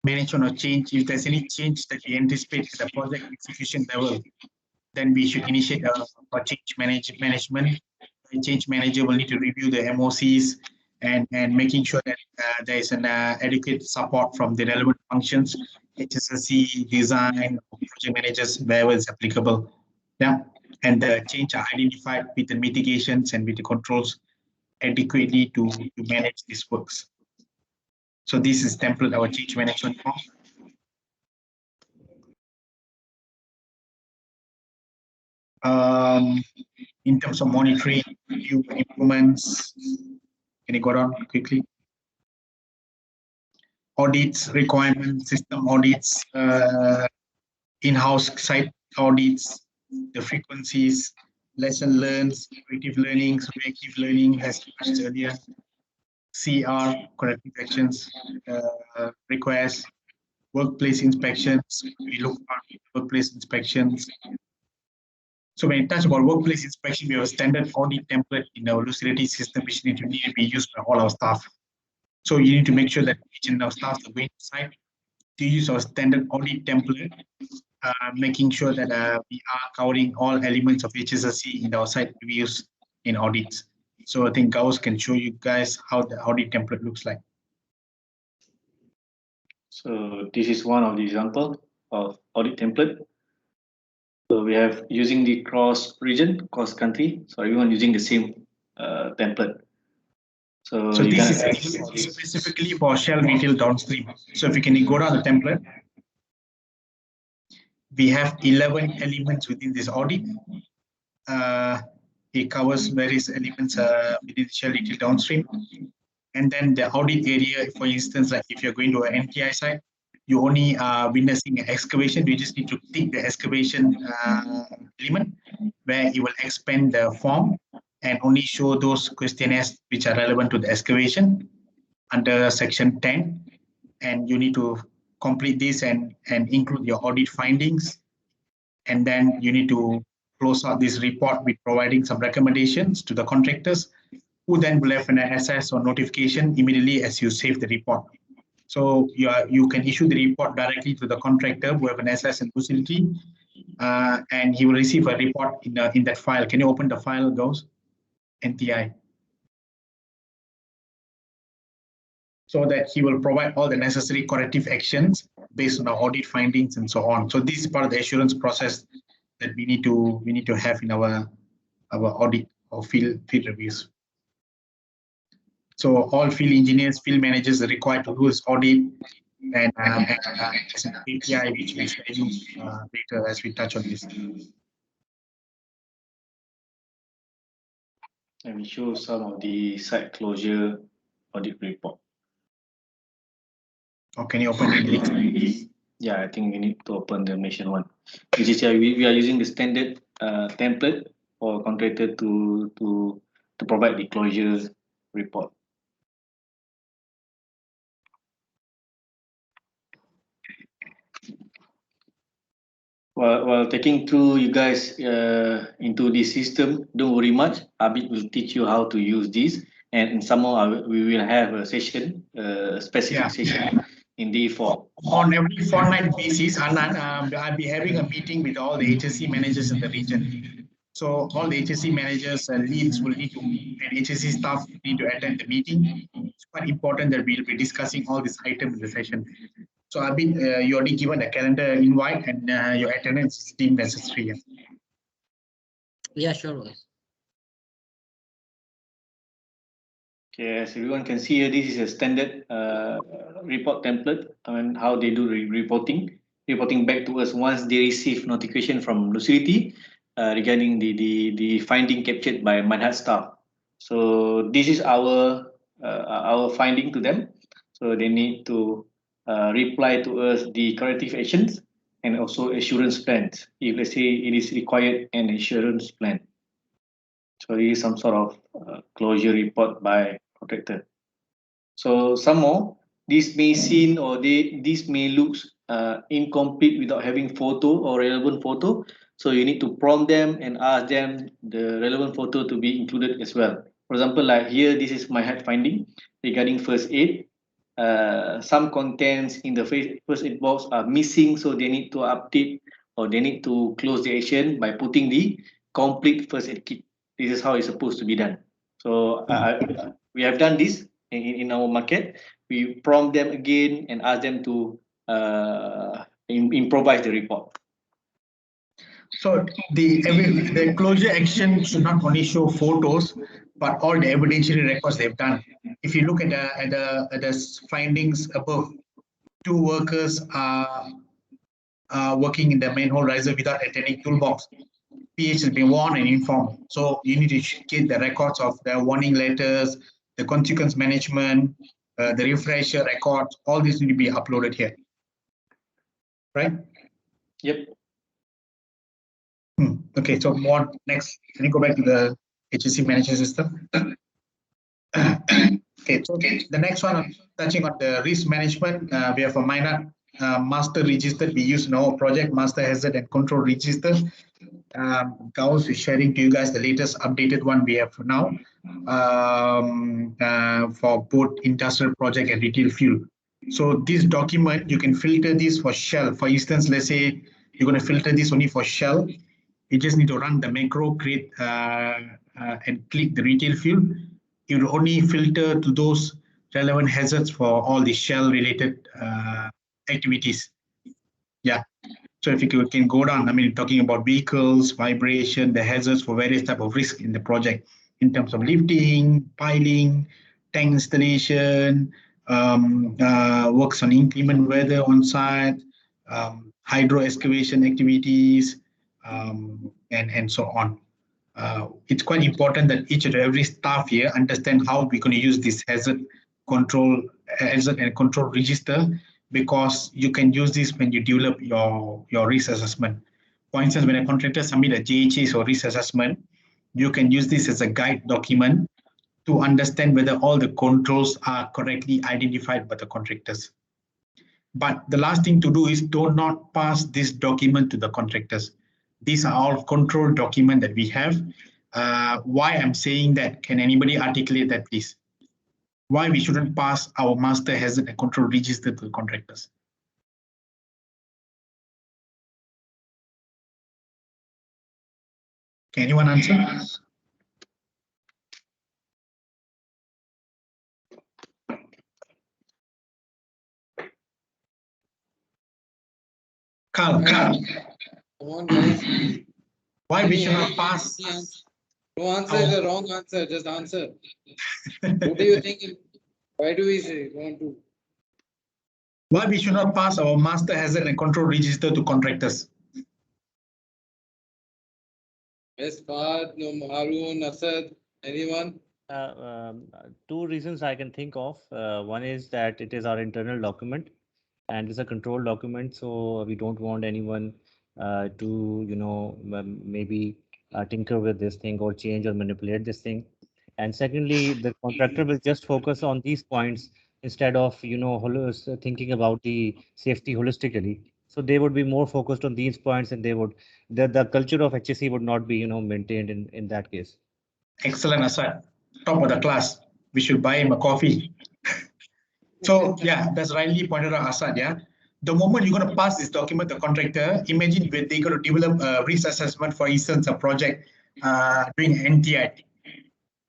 Management of change, if there's any change that we anticipate at the project execution level, then we should initiate a change management. The change manager will need to review the MOCs and making sure that there is an adequate support from the relevant functions, HSSE, design, project managers wherever it's applicable. Yeah, and the change are identified with the mitigations and with the controls adequately to manage these works. So this is template our change management form. In terms of monitoring, review, improvements, can you go down quickly? Audits, requirements, system audits, in-house site audits, the frequencies, lesson learned, creative learning, reactive learning, as mentioned earlier, CR, corrective actions, requests, workplace inspections. We look at workplace inspections. So when it touch about workplace inspection, we have a standard audit template in our lucidity system, which need to be used by all our staff. So you need to make sure that each and our staff are going to site to use our standard audit template, making sure that we are covering all elements of HSSE in our site reviews in audits. So I think Gauss can show you guys how the audit template looks like. So this is one of the example of audit template. So we have using the cross region, cross country. So everyone using the same template. So this is specifically for Shell retail downstream. So if you can go down the template, we have 11 elements within this audit. It covers various elements within Shell retail downstream. And then the audit area, for instance, like if you're going to an NTI site, you only are witnessing an excavation. You just need to tick the excavation element where it will expand the form and only show those questionnaires which are relevant to the excavation under section 10. And you need to complete this and include your audit findings. And then you need to close out this report with providing some recommendations to the contractors, who then will have an SS or notification immediately as you save the report. So you can issue the report directly to the contractor who have an SS and facility, and he will receive a report in that file. Can you open the file, Gauss? NTI. So that he will provide all the necessary corrective actions based on our audit findings and so on. So this is part of the assurance process that we need to have in our audit or field reviews. So all field engineers, field managers are required to do this audit and as an API which we shall use later as we touch on this. Let me show some of the site closure audit report. Or can you open the link? Yeah, I think we need to open the Malaysian one. Which is we are using the standard template for contractor to provide the closure report. While taking through you guys into this system, don't worry much. Abid will teach you how to use this, and somehow we will have a session, specific session in day 4. On every fortnight basis, Anand, I'll be having a meeting with all the HSE managers in the region. So all the HSE managers and leads will need to, and HSE staff need to attend the meeting. It's quite important that we'll be discussing all these items in the session. So Abid, you already given a calendar invite and your attendance is deemed necessary. Yeah, sure. Okay, as everyone can see here, this is a standard report template and how they do reporting back to us once they receive notification from lucidity regarding the finding captured by Meinhardt staff. So this is our finding to them. So they need to reply to us the corrective actions and also assurance plans. If let's say it is required an assurance plan. So this is some sort of closure report by contractor. So some more, this may seem or this may look incomplete without having photo or relevant photo. So you need to prompt them and ask them the relevant photo to be included as well. For example, like here, this is my head finding regarding first aid. Some contents in the first aid box are missing, so they need to update or they need to close the action by putting the complete first aid kit. This is how it's supposed to be done. So we have done this in our market. We prompt them again and ask them to improvise the report. So the closure action should not only show photos, but all the evidentiary records they've done. If you look at the findings above, 2 workers are working in the manhole riser without attending toolbox. PH has been warned and informed. So you need to get the records of the warning letters, the consequence management, the refresher records. All this need to be uploaded here, right? Yep. Okay, so more next. Can you go back to the HSE management system? Okay, so the next one, touching on the risk management, we have a Meinhardt master register we use in our project, master hazard and control register. Gauss is sharing to you guys the latest updated one we have now for both industrial project and retail fuel. So this document, you can filter this for Shell. For instance, let's say you're going to filter this only for Shell. You just need to run the macro, create and click the retail fuel. You will only filter to those relevant hazards for all the Shell related activities. Yeah. So if you can go down, I mean, talking about vehicles, vibration, the hazards for various type of risk in the project in terms of lifting, piling, tank installation, works on inclement weather on site, hydro excavation activities, and so on. It's quite important that each and every staff here understand how we're going to use this hazard and control register, because you can use this when you develop your risk assessment. For instance, when a contractor submit a JHS or risk assessment, you can use this as a guide document to understand whether all the controls are correctly identified by the contractors. But the last thing to do is do not pass this document to the contractors. These are all control documents that we have. Why I'm saying that, can anybody articulate that, please? Why we shouldn't pass our master hazard and control register to the contractors? Can anyone answer? Carl, Come on, guys. why we should not pass? No answer is the wrong answer. Just answer. What do you think? Why do we want to? Why we should not pass our master hazard and control register to contractors? Yes, Fahad, no, Harun, Asad, anyone? 2 reasons I can think of. One is that it is our internal document and it's a control document, so we don't want anyone to, maybe tinker with this thing or change or manipulate this thing. And secondly, the contractor will just focus on these points instead of, thinking about the safety holistically. So they would be more focused on these points, and they would, the culture of HSE would not be, maintained in that case. Excellent, Asad. Top of the class. We should buy him a coffee. So yeah, that's rightly pointed out, Asad. Yeah, the moment you're going to pass this document to the contractor, imagine when they're going to develop a risk assessment, for instance, a project doing NTI.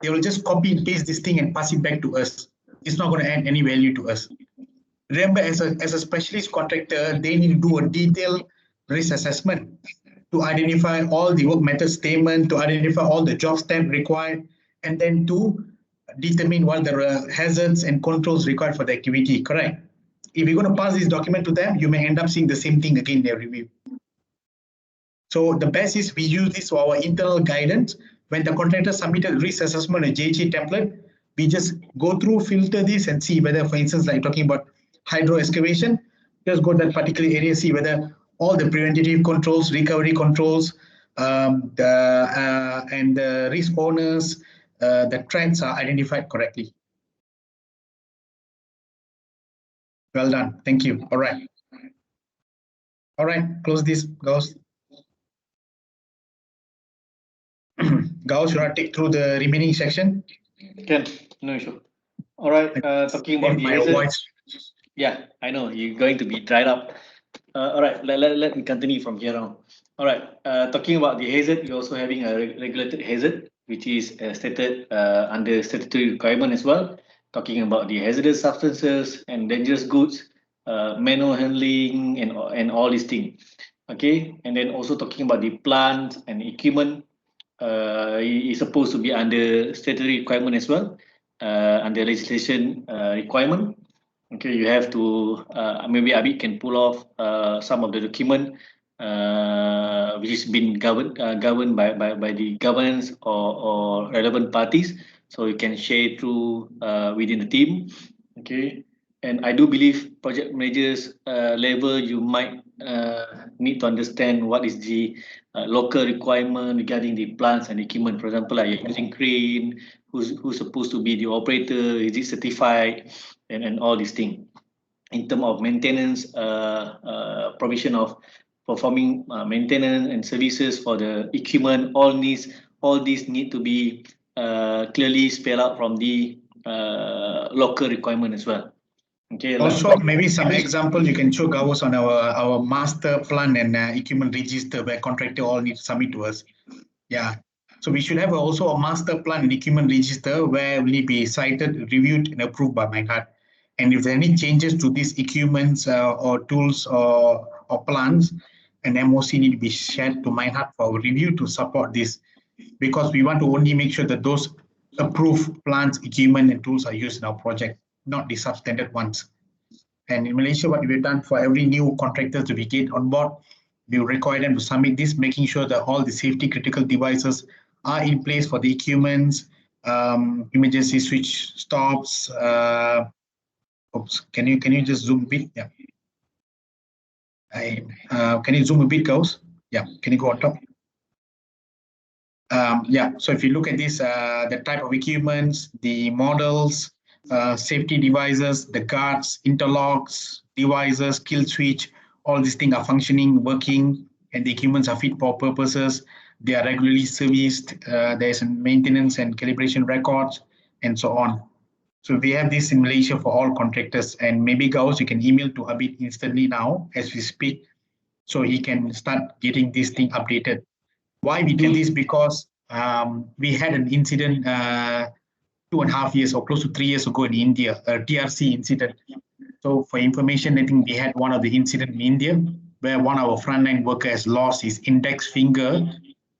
They will just copy and paste this thing and pass it back to us. It's not going to add any value to us. Remember, as a specialist contractor, they need to do a detailed risk assessment to identify all the work method statement, to identify all the job stamp required, and then to determine what the hazards and controls required for the activity, correct? If you're going to pass this document to them, you may end up seeing the same thing again in their review. So the best is we use this for our internal guidance. When the contractor submitted risk assessment, a JHA template, we just go through, filter this and see whether, for instance, like talking about hydro excavation, just go to that particular area, see whether all the preventative controls, recovery controls, and the risk owners, the trends are identified correctly. Well done. Thank you. All right. All right. Close this, Gauss. Gauss, should I take through the remaining section? Can, no issue. All right. Talking about the hazard. Yeah, I know you're going to be dried up. All right. Let me continue from here on. All right. Talking about the hazard, you're also having a regulated hazard, which is stated under statutory requirement as well. Talking about the hazardous substances and dangerous goods, manual handling, and all these things. Okay, and then also talking about the plant and equipment, is supposed to be under statutory requirement as well, under legislation requirement. Okay, you have to maybe Abid can pull off some of the document which is been governed by the governance or relevant parties, so you can share through within the team. Okay, and I do believe project managers level you might need to understand what is the local requirement regarding the plants and equipment. For example, like you're using crane, who's supposed to be the operator, is it certified, and all these things. In terms of maintenance, provision of performing maintenance and services for the equipment, all these need to be clearly spelled out from the local requirement as well. Okay. Also, maybe some example you can show Gavos on our master plan and equipment register where contractor all need to submit to us. Yeah. So we should have also a master plan and equipment register where will it be cited, reviewed, and approved by Meinhardt. And if there are any changes to these equipments or tools or plans, an MOC need to be shared to Meinhardt for review to support this, because we want to only make sure that those approved plans, equipment, and tools are used in our project, not the substandard ones. And in Malaysia, what we've done for every new contractor to be get on board, we require them to submit this, making sure that all the safety critical devices are in place for the equipments, emergency switch stops. Oops, can you just zoom a bit? Yeah. Can you zoom a bit, Gauss? Yeah, can you go on top? Yeah, so if you look at this, the type of equipments, the models, safety devices, the guards, interlocks, devices, kill switch, all these things are functioning, working, and the equipments are fit for purposes. They are regularly serviced. There's maintenance and calibration records, and so on. So we have this in Malaysia for all contractors. And maybe Gauss, you can email to Abid instantly now as we speak, so he can start getting this thing updated. Why we do this? Because we had an incident 2.5 years or close to 3 years ago in India, a TRC incident. So for information, I think we had one of the incident in India where one of our frontline workers lost his index finger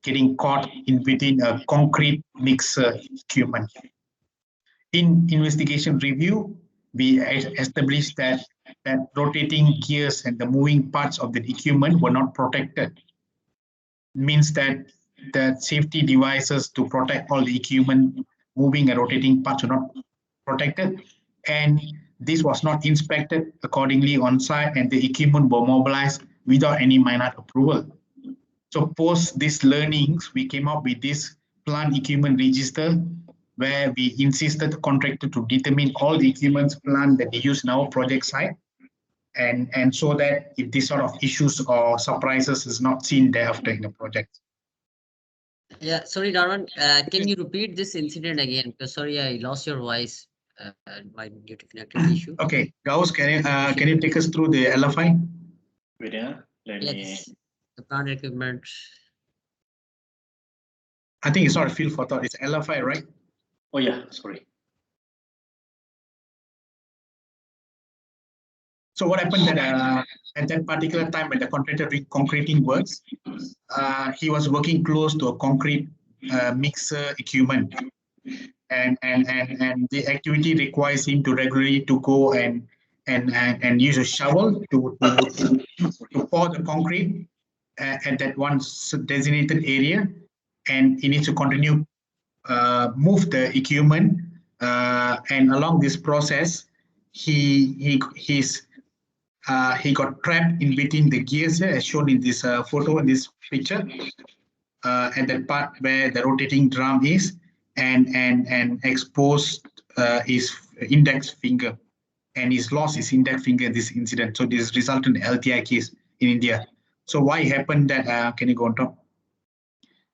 getting caught in between a concrete mixer equipment. In investigation review, we established that rotating gears and the moving parts of the equipment were not protected. Means that the safety devices to protect all the equipment moving and rotating parts are not protected, and this was not inspected accordingly on site, and the equipment were mobilized without any Meinhardt approval. So post these learnings, we came up with this plant equipment register where we insisted the contractor to determine all the equipments plant that they use in our project site, and so that if this sort of issues or surprises is not seen thereafter in the project. Yeah, sorry, Darwin, can you repeat this incident again? Because sorry, I lost your voice due to connectivity issue. Okay, Gauss, can you take us through the LFI? Wait, let me. The plant equipment. I think it's not a field for thought, it's LFI, right? Oh yeah, sorry. So what happened that at that particular time when the contractor doing concreting works, he was working close to a concrete mixer equipment, and the activity requires him to regularly to go and use a shovel to pour the concrete at that one designated area, and he needs to continue move the equipment, and along this process, he got trapped in between the gears here, as shown in this photo in this picture, at that part where the rotating drum is, and exposed his index finger, and he's lost his index finger in this incident. So this resulted in LTI case in India. So why happened that? Can you go on top?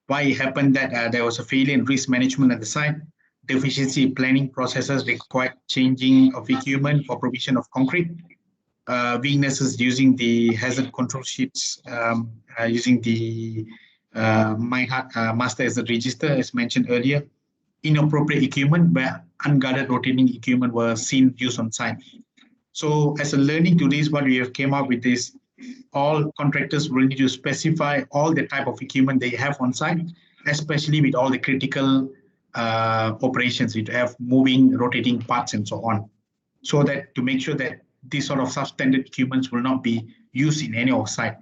Why it happened that there was a failure in risk management at the site, deficiency planning processes required changing of equipment for provision of concrete, weaknesses using the hazard control sheets, using the Meinhardt master as a register, as mentioned earlier, inappropriate equipment where unguarded rotating equipment were seen used on site. So as a learning to this, what we have came up with is all contractors will need to specify all the type of equipment they have on site, especially with all the critical operations. You have moving, rotating parts and so on. So that to make sure that this sort of substandard equipments will not be used in any of site.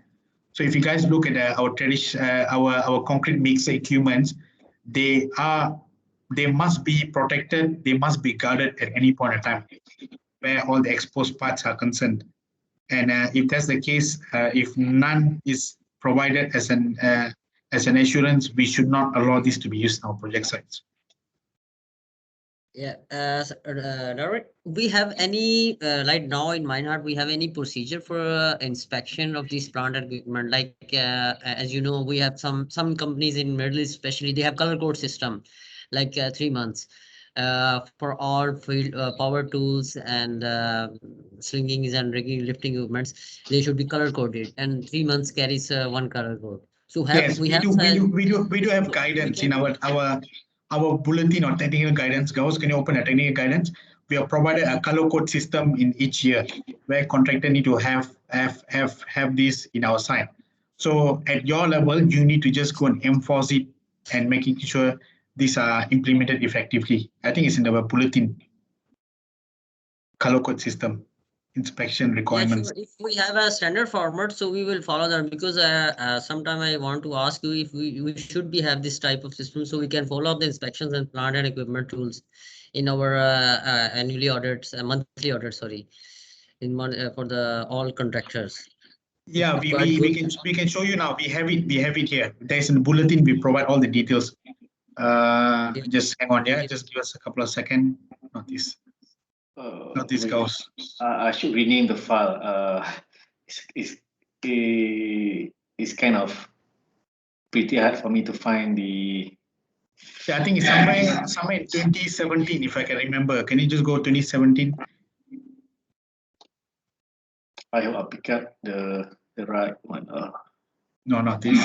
So if you guys look at our tradition, our concrete mixer equipments, they must be protected. They must be guarded at any point in time, where all the exposed parts are concerned. And if that's the case, if none is provided as an assurance, we should not allow this to be used in our project sites. Yeah, Darwin, we have any right now in Meinhardt, we have any procedure for inspection of these plant and equipment? Like as you know, we have some companies in Middle East, especially they have color code system, like 3 months for all field power tools and slingings and rigging lifting movements. They should be color coded, and 3 months carries one color code. So Yes, we do have guidance in our bulletin or technical guidance. Girls, can you open a technical guidance? We have provided a color code system in each year where contractor need to have this in our site. So at your level, you need to just go and enforce it and making sure these are implemented effectively. I think it's in our bulletin. Color code system, inspection requirements. Yeah, sure. If we have a standard format, so we will follow that, because sometime I want to ask you if we should have this type of system so we can follow up the inspections and plant and equipment tools in our annually audits, monthly audits, sorry, in for the all contractors. Yeah, we can show you now. We have it here. There's in the bulletin. We provide all the details. Just hang on, yeah. Just give us a couple of seconds. Not this goes. I should rename the file. It's kind of pretty hard for me to find the. Yeah, I think it's somewhere in 2017, if I can remember. Can you just go 2017? I hope I pick up the right one. No, not this.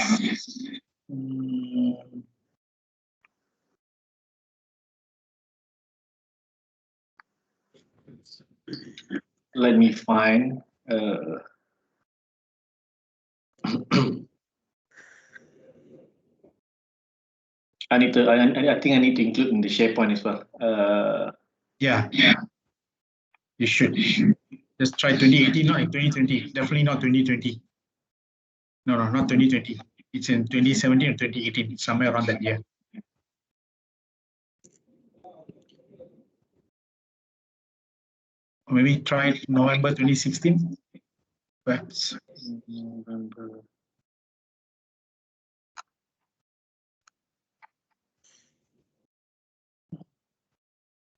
Let me find. I think I need to include in the SharePoint as well. Yeah. You should. Just try 2018, not 2020. Definitely not 2020. No, not 2020. It's in 2017 or 2018, somewhere around that year. Or maybe try November 2016, perhaps.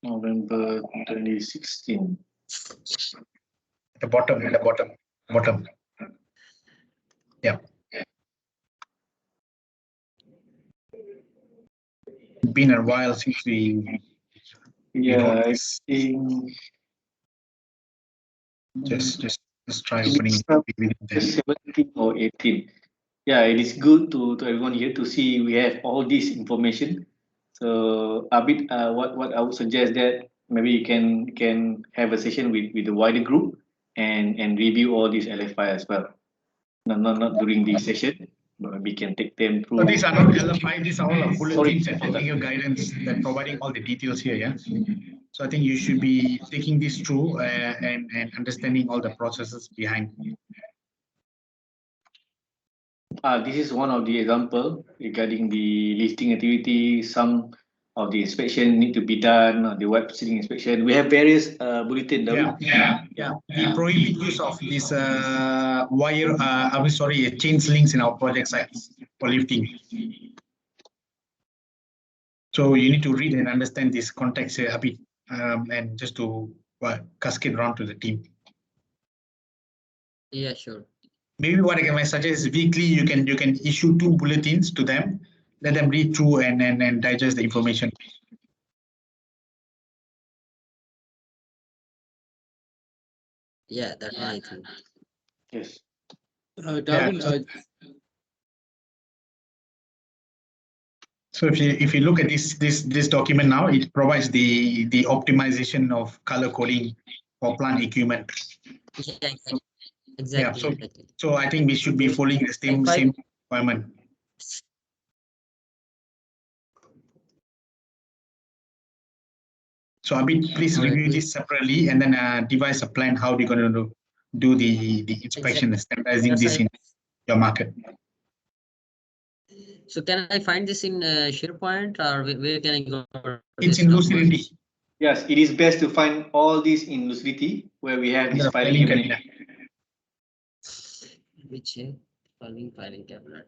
November 2016. At the bottom. Yeah. It's been a while since we. Yeah, I think. Just try opening 17 or 18. Yeah, it is good to everyone here to see we have all this information. So Abid, what I would suggest that maybe you can have a session with the wider group and review all these LFI as well. Not during this session, but maybe can take them through. So these are not LFI, these are all bulletins and technical guidance that providing all the details here, yeah. So I think you should be taking this through and understanding all the processes behind. This is one of the example regarding the lifting activity. Some of the inspection need to be done, the web sealing inspection. We have various bulletin. Yeah. We prohibit use of this chain slings in our project sites for lifting. So you need to read and understand this context here a bit, and just to cascade around to the team. Yeah, sure. Maybe what I can suggest is weekly you can issue 2 bulletins to them, let them read through and digest the information. Yeah, that's right. Yes. Darwin, So if you look at this document now, it provides the optimization of color coding for plant equipment. Exactly. so- exactly. So I think we should be following the same requirement. So Abid, please Alright, review this separately and then devise a plan how we're going to do the inspection and standardizing Yes, this in your market. So can I find this in SharePoint or where can I go? for It's this in document? Lucidity. Yes, it is best to find all these in Lucidity where we have this Under filing filing cabinet. Which filing cabinet?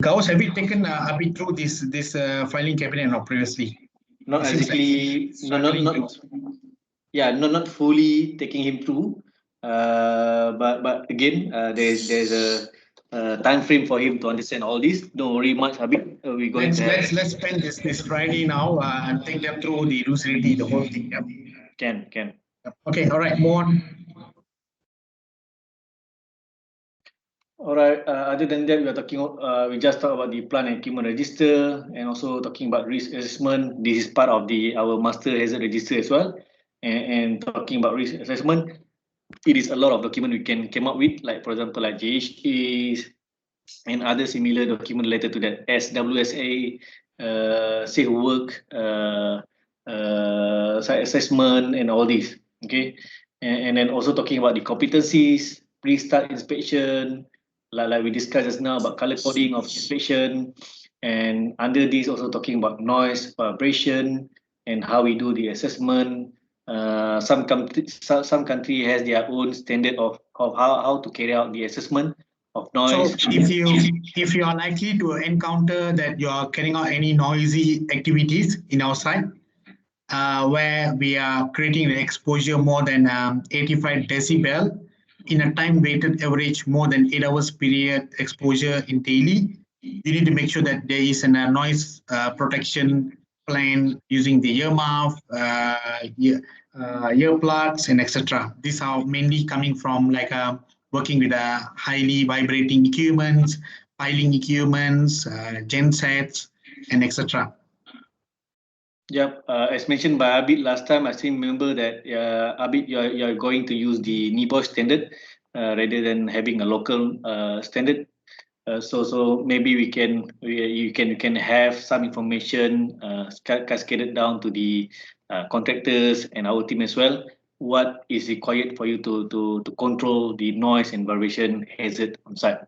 Gauss, have you taken Abid through this filing cabinet or not previously? Not It seems like exactly, he's no, struggling not, yeah, not fully taking him through. But again, there's a time frame for him to understand all this. Don't worry much, Habib. We're going to have let's spend this Friday now and take them through the Lucidity, the whole thing. Yeah. can. Okay, all right, move on. All right. Other than that, we just talked about the plant and equipment register and also talking about risk assessment. This is part of our master hazard register as well. And talking about risk assessment, it is a lot of document we can come up with, like for example, like JHAs and other similar document related to that, SWSA, safe work, site assessment, and all this. Okay, and then also talking about the competencies, pre-start inspection, like we discussed just now about color coding of inspection, and under this also talking about noise, vibration, and how we do the assessment. Some country has their own standard of how to carry out the assessment of So noise. if you are likely to encounter that you are carrying out any noisy activities in our site, where we are creating an exposure more than 85 decibel in a time weighted average more than 8 hours period exposure in daily, you need to make sure that there is a noise protection plan using the earmuff, earplugs, and etc. These are mainly coming from like working with highly vibrating equipments, piling equipments, gensets, and etc. Yep, as mentioned by Abid last time, I still remember that Abid, you're going to use the NEBOSH standard rather than having a local standard. So maybe you can have some information cascaded down to the contractors and our team as well. What is required for you to control the noise and vibration hazard on site?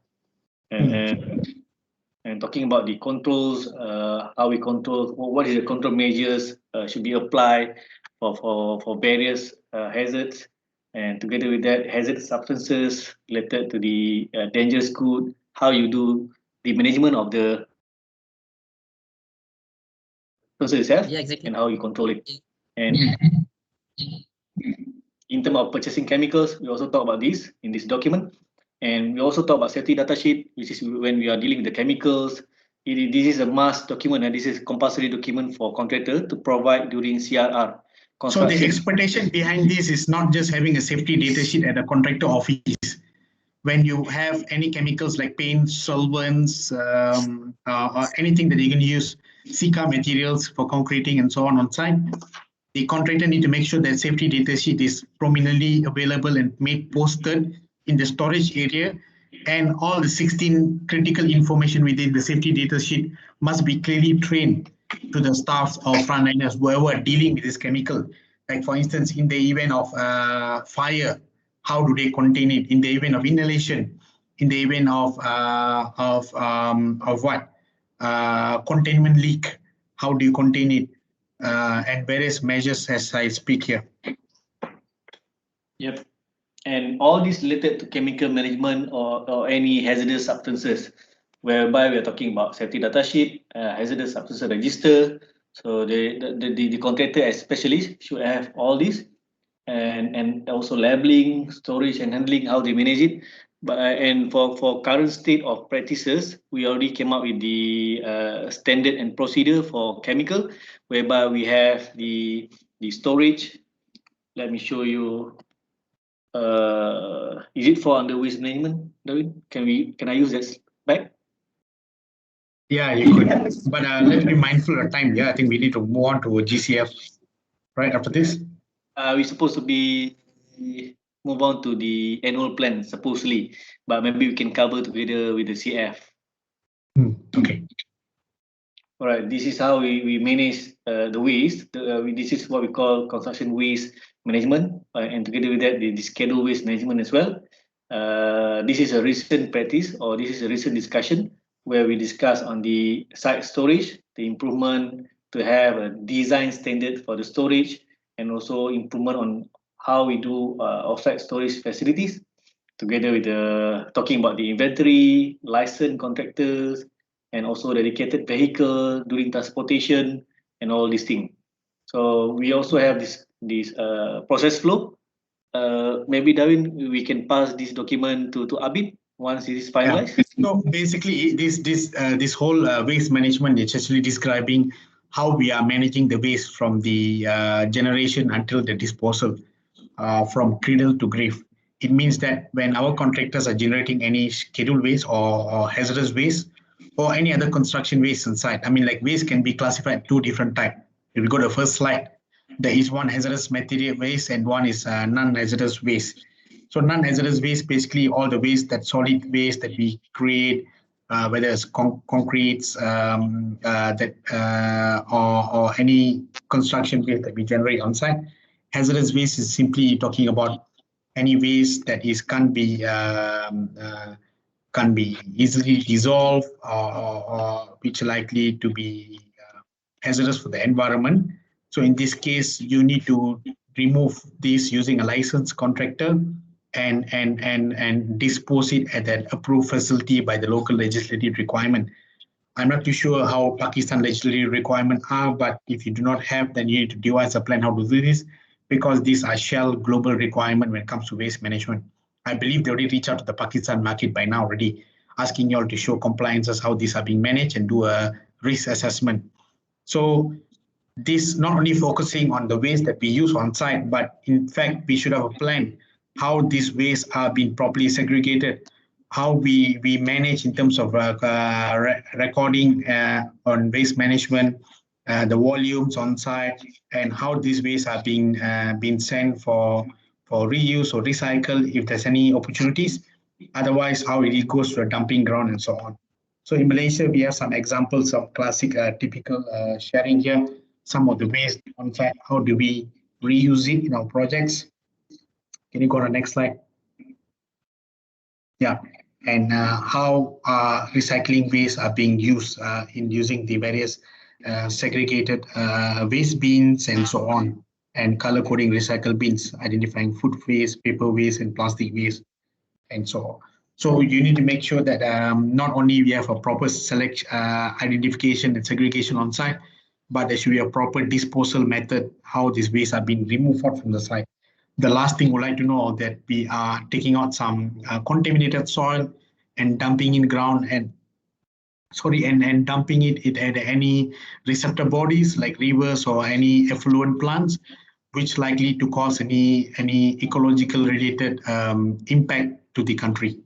And talking about the controls, how we control, what is the control measures should be applied for various hazards, and together with that, hazard substances related to the dangerous good, how you do the management of the substance itself, Yeah, exactly. and how you control it. And in terms of purchasing chemicals, we also talk about this in this document. And we also talk about safety data sheet, which is when we are dealing with the chemicals. This is a must document, and this is compulsory document for contractor to provide during CRR. So the expectation behind this is not just having a safety data sheet at a contractor office. When you have any chemicals like paint, solvents, or anything that you can use, Sika materials for concreting and so on site, the contractor need to make sure that safety data sheet is prominently available and made posted in the storage area, and all the 16 critical information within the safety data sheet must be clearly trained to the staffs or frontliners whoever are dealing with this chemical. Like for instance, in the event of fire, how do they contain it? In the event of inhalation, in the event of what? Containment leak, how do you contain it? And various measures as I speak here. Yep. And all this related to chemical management or any hazardous substances, whereby we are talking about safety data sheet, hazardous substances register. So the contractor as specialist should have all this, and also labeling, storage, and handling, how they manage it. But and for current state of practices, we already came up with the standard and procedure for chemical, whereby we have the storage. Let me show you. Is it for under waste management, David? Can I use that back? Yeah, you could, but let's be mindful of time. Yeah, I think we need to move on to GCF right after this. We're supposed to be move on to the annual plan supposedly, but maybe we can cover together with the CF. Okay. All right, this is how we manage the waste. This is what we call construction waste management, and together with that, the schedule waste management as well. This is a recent practice, or this is a recent discussion where we discuss on the site storage, the improvement to have a design standard for the storage, and also improvement on how we do offsite storage facilities, together with the talking about the inventory, licensed contractors, and also dedicated vehicle during transportation and all these things. So we also have this process flow. Maybe Darwin, we can pass this document to Abid once it is finalized. So basically, this whole waste management is actually describing how we are managing the waste from the generation until the disposal, from cradle to grave. It means that when our contractors are generating any scheduled waste or hazardous waste or any other construction waste on site, I mean, like waste can be classified two different types. If we go to the first slide, there is one hazardous material waste and one is non-hazardous waste. So non-hazardous waste, basically all the waste, that solid waste that we create, whether it's concretes or any construction waste that we generate on site. Hazardous waste is simply talking about any waste that can be easily dissolved or which are likely to be hazardous for the environment. So in this case, you need to remove this using a licensed contractor and dispose it at an approved facility by the local legislative requirement. I'm not too sure how Pakistan legislative requirements are, but if you do not have, then you need to devise a plan how to do this, because these are Shell global requirement when it comes to waste management. I believe they already reached out to the Pakistan market by now already, asking you all to show compliances, how these are being managed and do a risk assessment. So this not only focusing on the waste that we use on site, but in fact, we should have a plan how these wastes are being properly segregated, how we manage in terms of recording on waste management, the volumes on site, and how these wastes are being sent for reuse or recycle if there's any opportunities. Otherwise, how it goes to a dumping ground and so on. So in Malaysia, we have some examples of classic typical sharing here. Some of the waste on site, how do we reuse it in our projects? Can you go to the next slide? Yeah, and how recycling waste are being used in using the various segregated waste bins and so on, and color coding recycle bins, identifying food waste, paper waste, and plastic waste, and so on. So you need to make sure that not only we have a proper identification and segregation on site, but there should be a proper disposal method, how these wastes are being removed out from the site. The last thing we'd like to know that we are taking out some contaminated soil and dumping in ground and dumping it at any receptor bodies like rivers or any effluent plants, which likely to cause any ecological related impact to the country.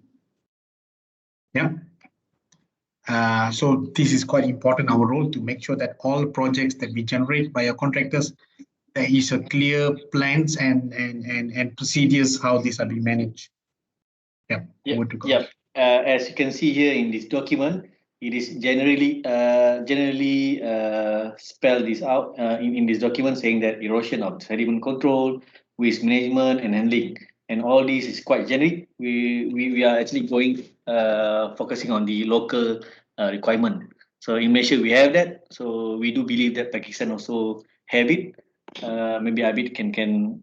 Yeah. So this is quite important, our role, to make sure that all projects that we generate by our contractors, there is a clear plans and procedures how these are being managed. Yeah. As you can see here in this document, it is generally spelled this out in this document, saying that erosion of sediment control, waste management and handling, and all this is quite generic. We are actually going focusing on the local requirement. So in Malaysia we have that. So we do believe that Pakistan also have it. Maybe Abid can.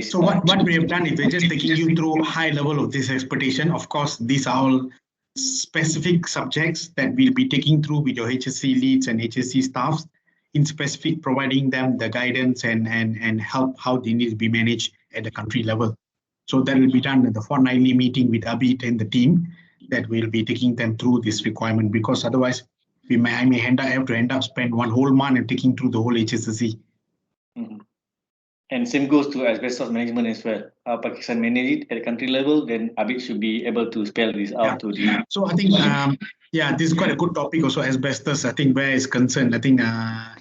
So what we have done is we're just taking you through high level of this expectation. Of course, these are all specific subjects that we'll be taking through with your HSE leads and HSE staffs, in specific providing them the guidance and help how they need to be managed at the country level. So that will be done at the fortnightly meeting with Abid and the team, that will be taking them through this requirement, because otherwise I may have to end up spend one whole month and taking through the whole HSSE. Mm-hmm. And same goes to asbestos management as well. Pakistan manage it at the country level, then Abid should be able to spell this out to the. So I think, this is quite a good topic also, asbestos. I think where it's concerned, I think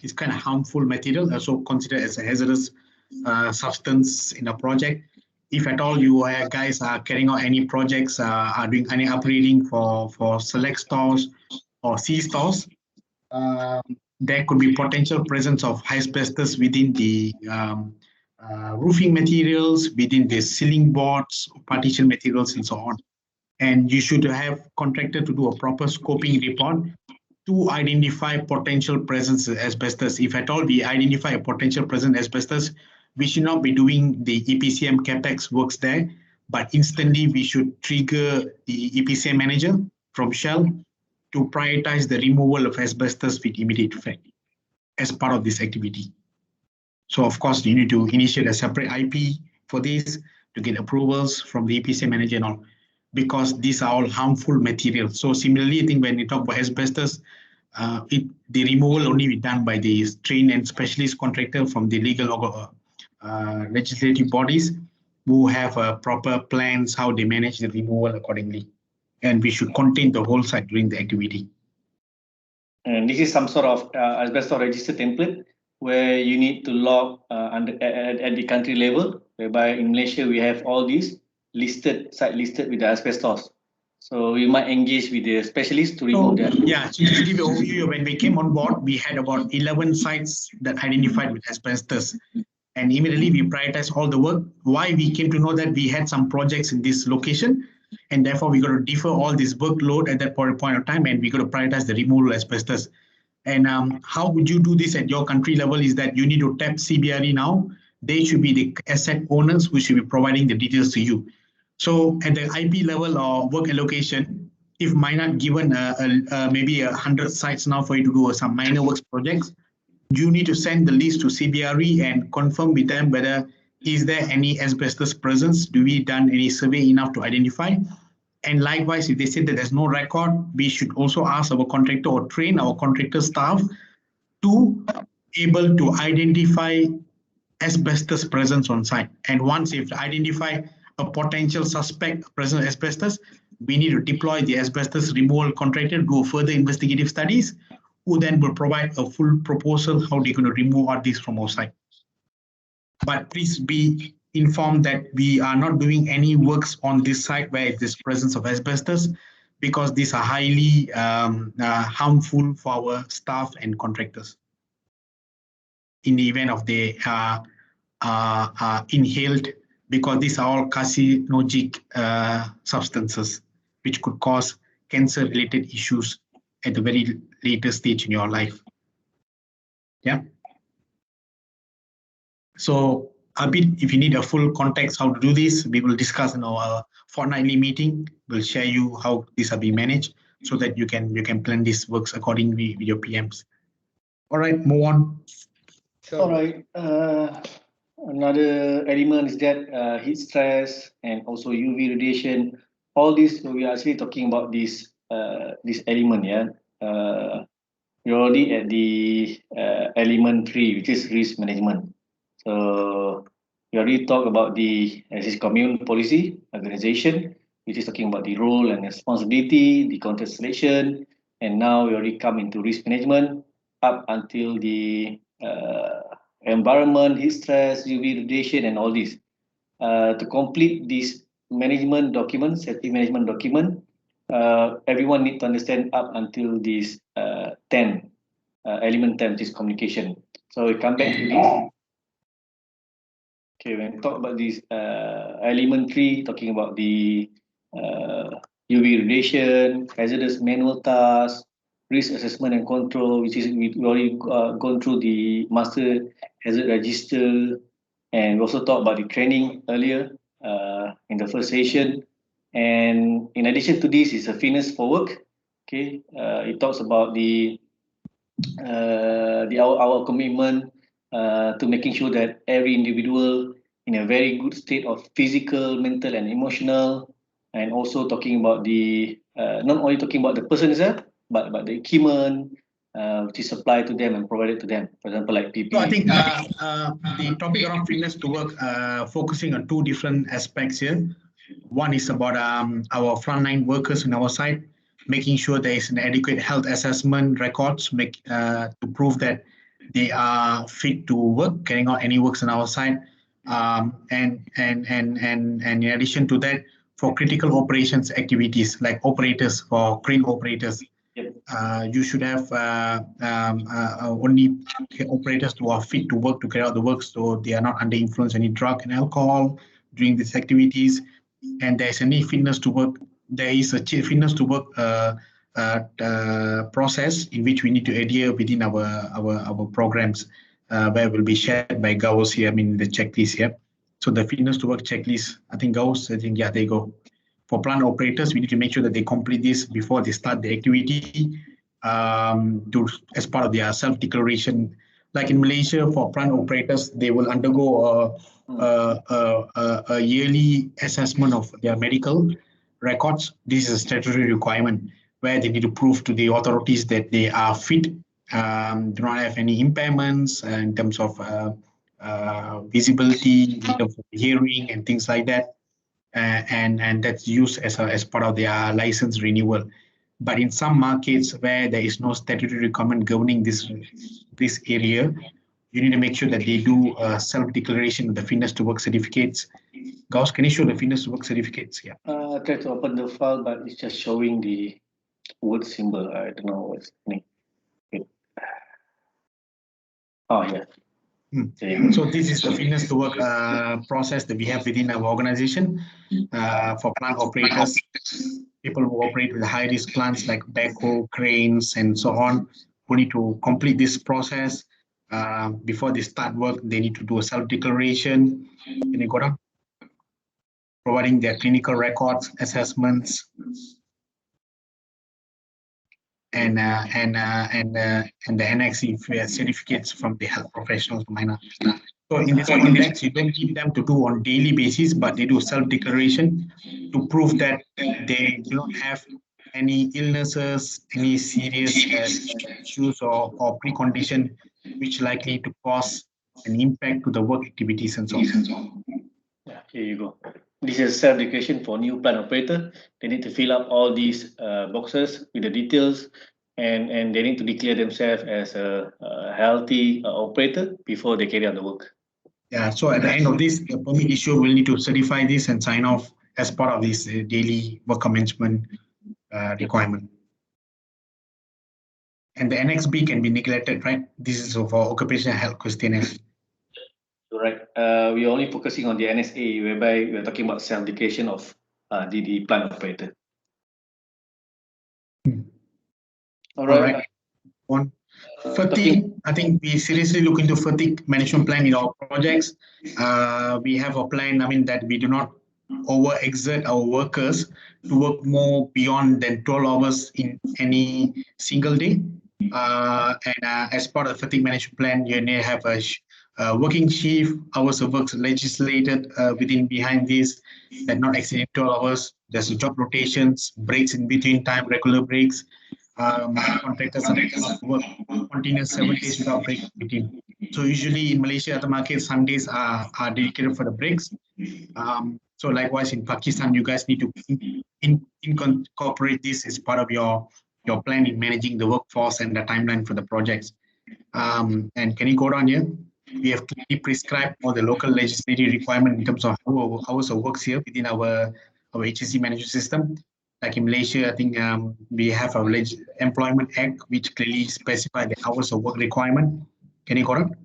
it's kind of harmful material, also considered as a hazardous substance in a project. if at all you guys are carrying out any projects, are doing any upgrading for select stores or C stores, there could be potential presence of asbestos within the roofing materials, within the ceiling boards, partition materials, and so on. And you should have contractor to do a proper scoping report to identify potential presence of asbestos. If at all we identify a potential present asbestos, we should not be doing the EPCM capex works there, but instantly we should trigger the EPCM manager from Shell to prioritize the removal of asbestos with immediate effect as part of this activity. So of course, you need to initiate a separate IP for this to get approvals from the EPCM manager and all, because these are all harmful materials. So similarly, I think when we talk about asbestos, the removal only be done by the trained and specialist contractor from the legal legislative bodies who have proper plans how they manage the removal accordingly. And we should contain the whole site during the activity. And this is some sort of asbestos register template where you need to log at the country level, whereby in Malaysia we have all these site listed with the asbestos. So we might engage with the specialist to remove that. Yeah, just to give you an overview, when we came on board, we had about 11 sites that identified with asbestos. And immediately we prioritized all the work. Why? We came to know that we had some projects in this location, and therefore we got to defer all this workload at that point of time, and we got to prioritize the removal of asbestos. And how would you do this at your country level is that you need to tap CBRE now. They should be the asset owners who should be providing the details to you. So at the IP level or work allocation, if Meinhardt given maybe 100 sites now for you to do some minor works projects, you need to send the list to CBRE and confirm with them whether is there any asbestos presence, do we done any survey enough to identify. And likewise, if they say that there's no record, we should also ask our contractor or train our contractor staff to able to identify asbestos presence on site. And once if identify a potential suspect present asbestos, we need to deploy the asbestos removal contractor, do further investigative studies, who then will provide a full proposal how they're going to remove all this from our site. But please be informed that we are not doing any works on this site where there's presence of asbestos, because these are highly harmful for our staff and contractors in the event of they inhaled, because these are all carcinogenic substances which could cause cancer-related issues at the very later stage in your life. Yeah. So Abid, if you need a full context how to do this, we will discuss in our fortnightly meeting. We'll share you how these are being managed so that you can plan these works accordingly with your PMs. All right, move on. Sure. All right. Another element is that heat stress and also UV radiation. All this we are actually talking about this element. Yeah. We're already at the element 3, which is risk management. So we already talked about the commune policy organization, which is talking about the role and responsibility, the content selection, and now we already come into risk management up until the environment, heat stress, UV radiation, and all this. To complete this management document, safety management document, everyone need to understand up until this 10, element 10, which is communication. So we come back to this. Okay, when we talk about this element 3, talking about the UV radiation, hazardous manual tasks, risk assessment and control, which is we already gone through the master hazard register, and we also talked about the training earlier in the first session. And in addition to this is a fitness for work. Okay, it talks about our commitment to making sure that every individual in a very good state of physical, mental, and emotional, and also talking about the not only talking about the person itself, but the equipment which is supplied to them and provided to them. For example, like PPE. So I think the topic around fitness to work, focusing on 2 different aspects here. One is about our frontline workers on our side, making sure there is an adequate health assessment records to prove that they are fit to work, carrying out any works on our side. And in addition to that, for critical operations activities like operators, for crane operators, you should have only operators who are fit to work to carry out the work, so they are not under influence of any drug and alcohol during these activities. And there's any fitness to work. There is a fitness to work process in which we need to adhere within our programs, where will be shared by GAUS here. I mean the checklist here. So the fitness to work checklist, I think GAUS, I think yeah, there you go. For plant operators, we need to make sure that they complete this before they start the activity, as part of their self-declaration. Like in Malaysia, for plant operators, they will undergo a yearly assessment of their medical records. This is a statutory requirement where they need to prove to the authorities that they are fit, do not have any impairments in terms of visibility, in terms of hearing and things like that. And that's used as part of their license renewal. But in some markets where there is no statutory requirement governing this area, you need to make sure that they do self-declaration of the fitness to work certificates. Gauss, can you show the fitness to work certificates? Yeah. Try to open the file, but it's just showing the word symbol. I don't know what's happening. Oh, yeah. So this is the fitness to work process that we have within our organization for plant operators, people who operate with high-risk plants like backhoe, cranes, and so on, who need to complete this process before they start work. They need to do a self-declaration. Can you go down? Providing their clinical records, assessments, and the NXE certificates from the health professionals. So in this context, you don't need them to do on daily basis, but they do self-declaration to prove that they do not have any illnesses, any serious issues or precondition which likely to cause an impact to the work activities and so on. Yeah, here you go. This is self-declaration for new plant operator. They need to fill up all these boxes with the details, and they need to declare themselves as a healthy operator before they carry out the work. Yeah, so at the end of this, the permit issuer will need to certify this and sign off as part of this daily work commencement requirement. And the Annex B can be neglected, right? This is for occupational health questionnaires. Right. We are only focusing on the NSA, whereby we are talking about self-declaration of the plant operator. All right. On fatigue, I think we seriously look into fatigue management plan in our projects. We have a plan, I mean, that we do not overexert our workers to work more beyond than 12 hours in any single day. As part of the fatigue management plan, you need to have a working shift, hours of work legislated within behind this, that not exceeding 12 hours. There's job rotations, breaks in between time, regular breaks. Contractors work continuous 7 days without break between. So usually in Malaysia, at the market, Sundays are dedicated for the breaks. So likewise in Pakistan, you guys need to incorporate this as part of your plan in managing the workforce and the timeline for the projects. And can you go down here? We have clearly prescribed all the local legislative requirement in terms of hours of works here within our HSE management system. Like in Malaysia, I think we have our Employment Act, which clearly specify the hours of work requirement. Can you go down?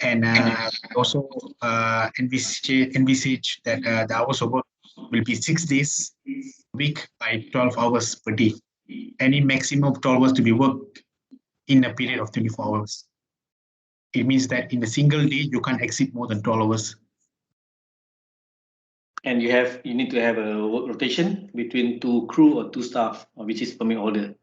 And also envisage that the hours of work will be 6 days a week by 12 hours per day. Any maximum of 12 hours to be worked in a period of 24 hours. It means that in a single day, you can't exceed more than 12 hours. And you need to have a work rotation between 2 crew or 2 staff, which is permit holder.